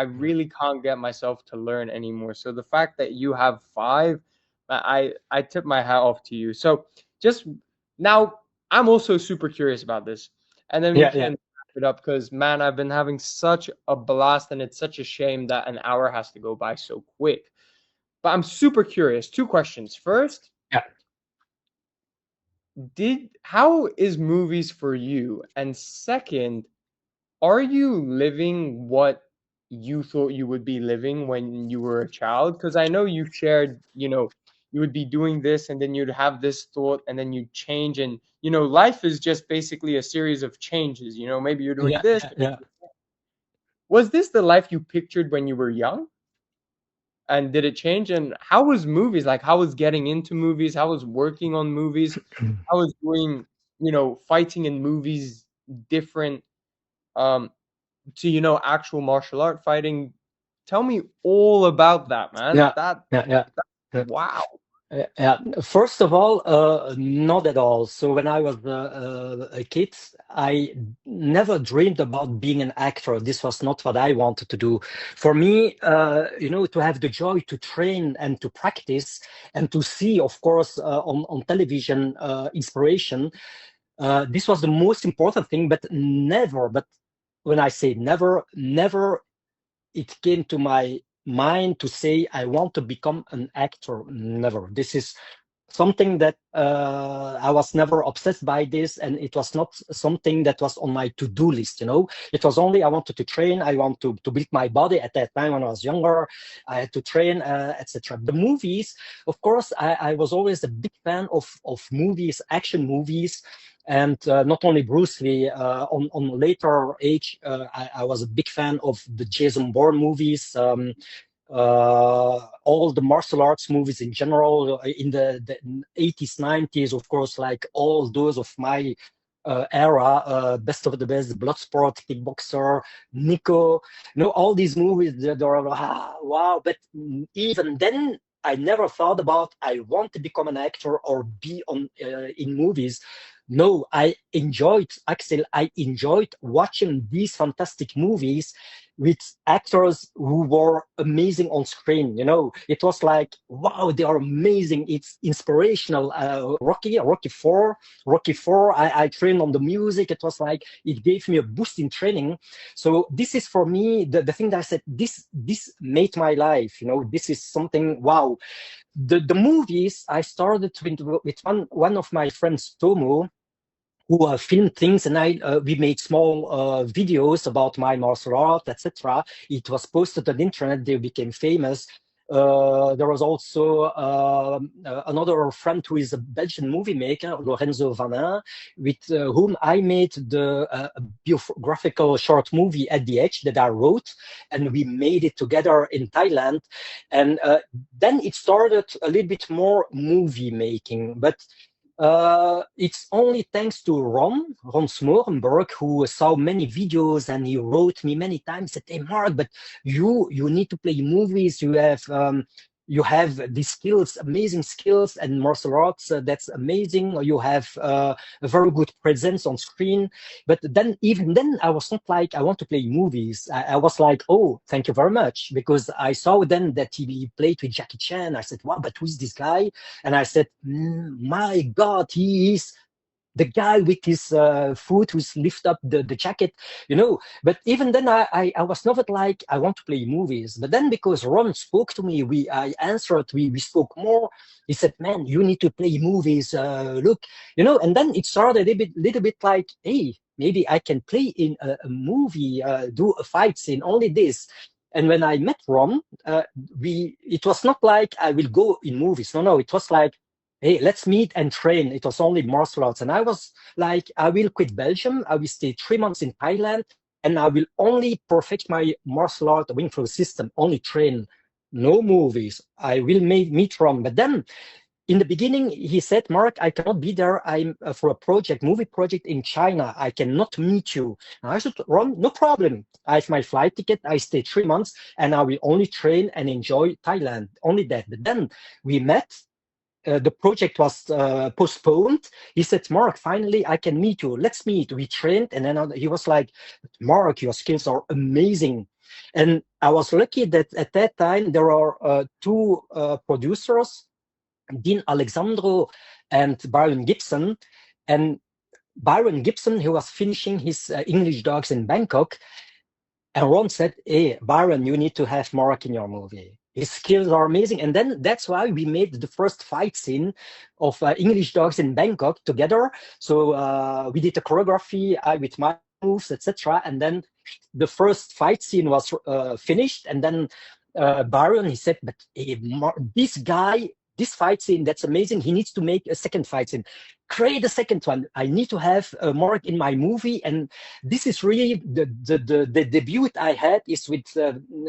really can't get myself to learn anymore. So the fact that you have five, I tip my hat off to you. So just now, I'm also super curious about this, and then we Yeah, yeah, can wrap it up because man, I've been having such a blast, and it's such a shame that an hour has to go by so quick. But I'm super curious. Two questions. First, yeah. did how is movies for you? And second, are you living what you thought you would be living when you were a child? Because I know you shared, you would be doing this and then you'd have this thought and then you'd change. And, life is just basically a series of changes. Maybe you're doing Yeah, this. yeah, yeah. Was this the life you pictured when you were young? And did it change? And how was movies? Like, how was getting into movies? How was working on movies? How was doing, fighting in movies different? Um, to actual martial art fighting. Tell me all about that, man. Yeah, yeah, yeah. Yeah. Wow. Yeah. First of all, not at all. So when I was a kid, I never dreamed about being an actor. This was not what I wanted to do. For me, to have the joy to train and to practice and to see, of course, on television, inspiration. This was the most important thing. But never. But when I say never, never it came to my mind to say I want to become an actor. Never. This is something that I was never obsessed by this, and it was not something that was on my to-do list. It was only I wanted to train. I want to build my body. At that time, when I was younger, I had to train, etc. The movies, of course, I was always a big fan of movies, action movies. And not only Bruce Lee, on later age, I was a big fan of the Jason Bourne movies, all the martial arts movies in general, in the 80s, 90s, of course, like all those of my era, Best of the Best, Bloodsport, Kickboxer, Nico, all these movies that are, wow. But even then, I never thought about I want to become an actor or be on in movies. No, I enjoyed, Axel, I enjoyed watching these fantastic movies with actors who were amazing on screen. It was like, wow, they are amazing. It's inspirational. Rocky 4, I trained on the music. It was like, it gave me a boost in training. So this is for me, the thing that I said, this made my life. This is something, wow. The movies I started with one of my friends, Tomo, who filmed things, and we made small videos about my martial art, etc. It was posted on the internet. They became famous. There was also another friend who is a Belgian movie maker, Lorenzo Vanin, with whom I made the biographical short movie At the Edge that I wrote, and we made it together in Thailand. And then it started a little bit more movie making, but it's only thanks to Ron Smorenberg, who saw many videos, and he wrote me many times, said, "Hey, Mark, but you need to play movies. You have these skills, amazing skills, and martial arts. That's amazing. You have a very good presence on screen." But then, even then, I was not like, I want to play movies. I was like, oh, thank you very much, because I saw then that he played with Jackie Chan. I said, wow, but who is this guy? And I said, my God, he is the guy with his foot who's lift up the jacket. But even then, I was not like, I want to play movies. But then, because Ron spoke to me, I answered, we spoke more. He said, man, you need to play movies. Look, and then it started a little bit like, hey, maybe I can play in a movie, do a fight scene, only this. And when I met Ron, it was not like I will go in movies. No, no, it was like, hey, let's meet and train. It was only martial arts. And I was like, I will quit Belgium. I will stay 3 months in Thailand, and I will only perfect my martial art wing flow system, only train, no movies. I will meet Ron. But then in the beginning, he said, Mark, I cannot be there. I'm for a movie project in China. I cannot meet you. And I said, Ron, no problem. I have my flight ticket. I stay 3 months and I will only train and enjoy Thailand. Only that. But then we met. The project was postponed. He said, Mark, finally, I can meet you. Let's meet. We trained. And then he was like, Mark, your skills are amazing. And I was lucky that at that time, there are two producers, Dean Alexandro and Byron Gibson. And Byron Gibson, he was finishing his English Dogs in Bangkok. And Ron said, hey, Byron, you need to have Mark in your movie. His skills are amazing. And then that's why we made the first fight scene of English Dogs in Bangkok together. So we did the choreography with my moves, etc. And then the first fight scene was finished. And then Byron, he said, but hey, this guy, this fight scene, that's amazing. He needs to make a second fight scene. Create a second one. I need to have Mark in my movie. And this is really the debut I had is with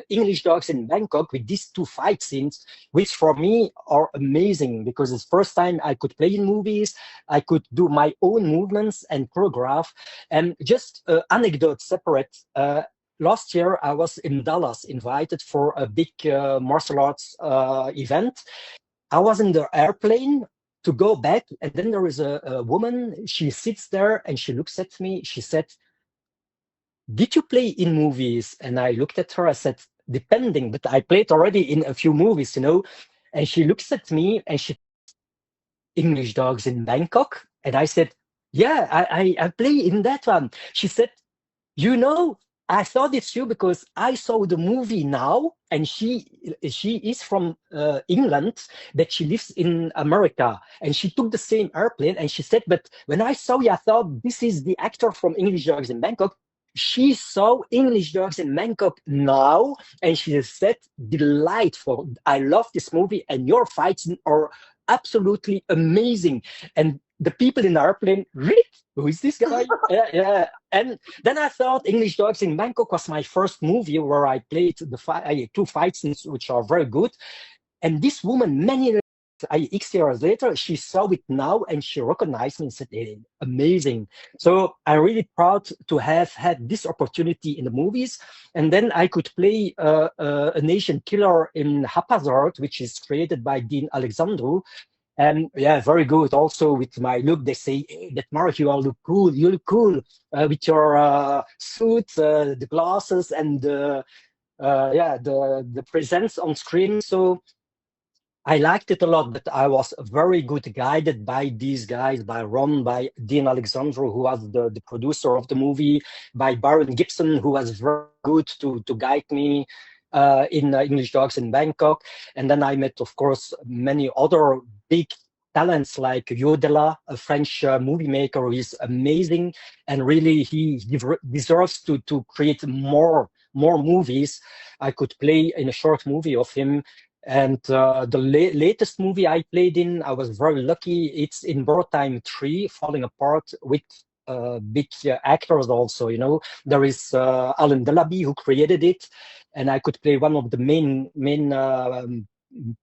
English Dogs in Bangkok with these two fight scenes, which for me are amazing because it's the first time I could play in movies. I could do my own movements and choreograph. And just anecdote separate. Last year, I was in Dallas, invited for a big martial arts event. I was in the airplane to go back, and then there is a woman. She sits there and she looks at me. She said, did you play in movies? And I looked at her. I said, depending, but I played already in a few movies, you know. And she looks at me and she, English Dogs in Bangkok. And I said, yeah, I play in that one. She said, you know, I thought it's you because I saw the movie now, and she is from England, but she lives in America, and she took the same airplane. And she said, but when I saw you, I thought this is the actor from English Dogs in Bangkok. She saw English Dogs in Bangkok now, and she said, delightful. I love this movie, and your fights are absolutely amazing. And the people in the airplane, really? Who is this guy? Yeah. And then I thought English Dogs in Bangkok was my first movie where I played the two fight scenes, which are very good. And this woman, X years later, she saw it now and she recognized me and said, hey, amazing. So I'm really proud to have had this opportunity in the movies. And then I could play an Asian killer in Haphazard, which is created by Dean Alexandru. And yeah, very good. Also with my look, they say, hey, that Mark, you all look cool. You look cool with your suit, the glasses, and the presence on screen. So I liked it a lot, but I was very good guided by these guys, by Ron, by Dean Alexandro, who was the producer of the movie, by Baron Gibson, who was very good to guide me in English Dogs in Bangkok. And then I met, of course, many other big talents like Yodela, a French movie maker who is amazing. And really, he deserves to create more movies. I could play in a short movie of him. And the latest movie I played in, I was very lucky. It's in Borrowed Time 3, Falling Apart, with big actors also, you know. There is Alan Delaby, who created it, and I could play one of the main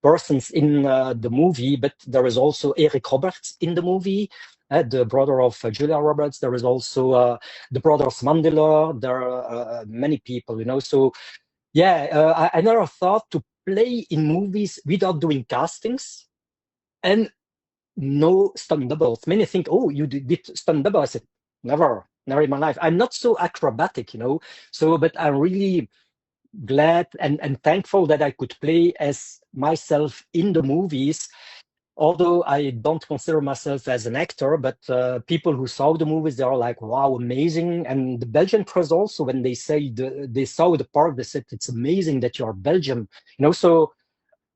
persons in the movie, but there is also Eric Roberts in the movie, the brother of Julia Roberts. There is also the brothers Mandela. There are many people, you know. So yeah, I never thought to play in movies without doing castings and no stunt doubles. Many think, oh, you did stunt double. I said, never in my life. I'm not so acrobatic, you know. So, but I'm really glad and thankful that I could play as myself in the movies. Although I don't consider myself as an actor, but people who saw the movies, they are like, wow, amazing. And the Belgian press also, when they say they saw the part, they said, it's amazing that you're Belgian. You know, so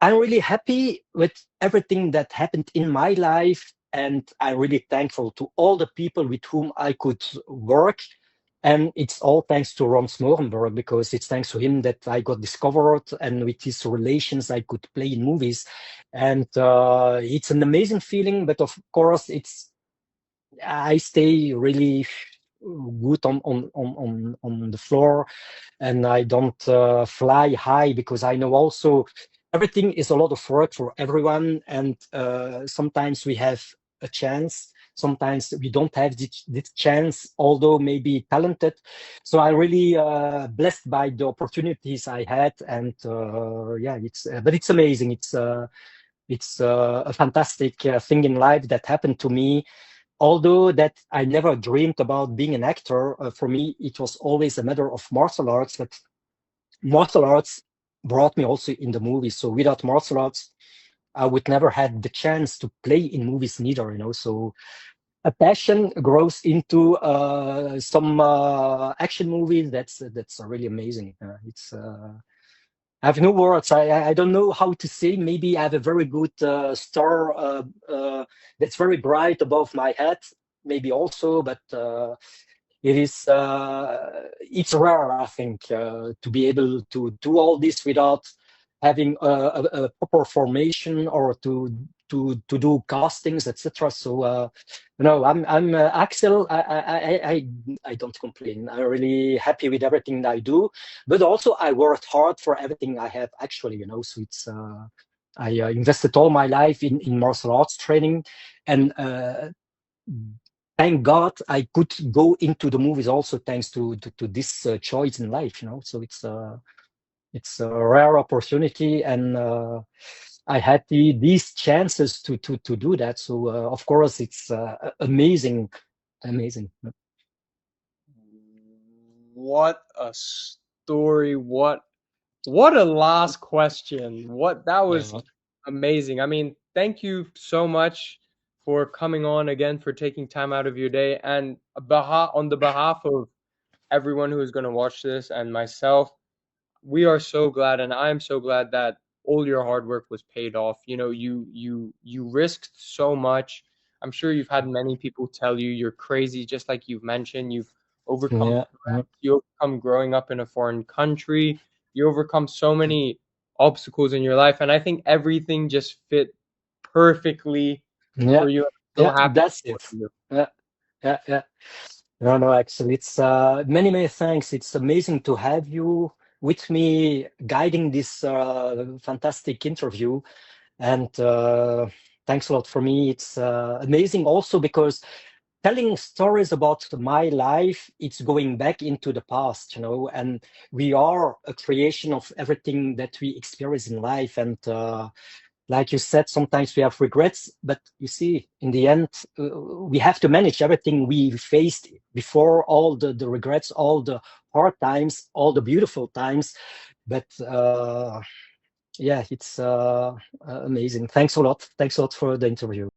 I'm really happy with everything that happened in my life. and I'm really thankful to all the people with whom I could work. And it's all thanks to Ron Smorenberg, because it's thanks to him that I got discovered, and with his relations, I could play in movies. And it's an amazing feeling, but of course, I stay really good on the floor, and I don't fly high, because I know also everything is a lot of work for everyone, and sometimes we have a chance, sometimes we don't have this chance, although maybe talented. So I'm really blessed by the opportunities I had, and yeah, but it's amazing. It's a fantastic thing in life that happened to me. Although that I never dreamed about being an actor, for me it was always a matter of martial arts. But martial arts brought me also in the movies. So without martial arts, I would never had the chance to play in movies neither. So a passion grows into some action movies. That's really amazing. I have no words. I don't know how to say. Maybe I have a very good star that's very bright above my head. Maybe also, but it's rare, I think, to be able to do all this without having a proper formation, or to do castings, etc. So I'm Axel. I don't complain. I'm really happy with everything that I do, but also I worked hard for everything I have, actually. So it's I invested all my life in martial arts training, and thank God I could go into the movies also thanks to this choice in life. So it's a rare opportunity, and I had these chances to do that. So of course it's amazing. What a story! What a last question! That was Yeah. amazing. I mean, thank you so much for coming on again, for taking time out of your day, and on the behalf of everyone who is going to watch this and myself, we are so glad, and I'm so glad that all your hard work was paid off. You risked so much. I'm sure you've had many people tell you you're crazy, just like you've mentioned. You've overcome Yeah. threats, you overcome growing up in a foreign country, you overcome so many obstacles in your life, and I think everything just fit perfectly Yeah. for you. I'm so Yeah, happy that's for it. you. Yeah. Yeah. No, actually, it's many thanks. It's amazing to have you with me guiding this fantastic interview. And thanks a lot. For me, it's amazing also because telling stories about my life, it's going back into the past, and we are a creation of everything that we experience in life. And like you said, sometimes we have regrets, but you see, in the end, we have to manage everything we faced before, all the regrets, all the hard times, all the beautiful times. But yeah, it's amazing. Thanks a lot. Thanks a lot for the interview.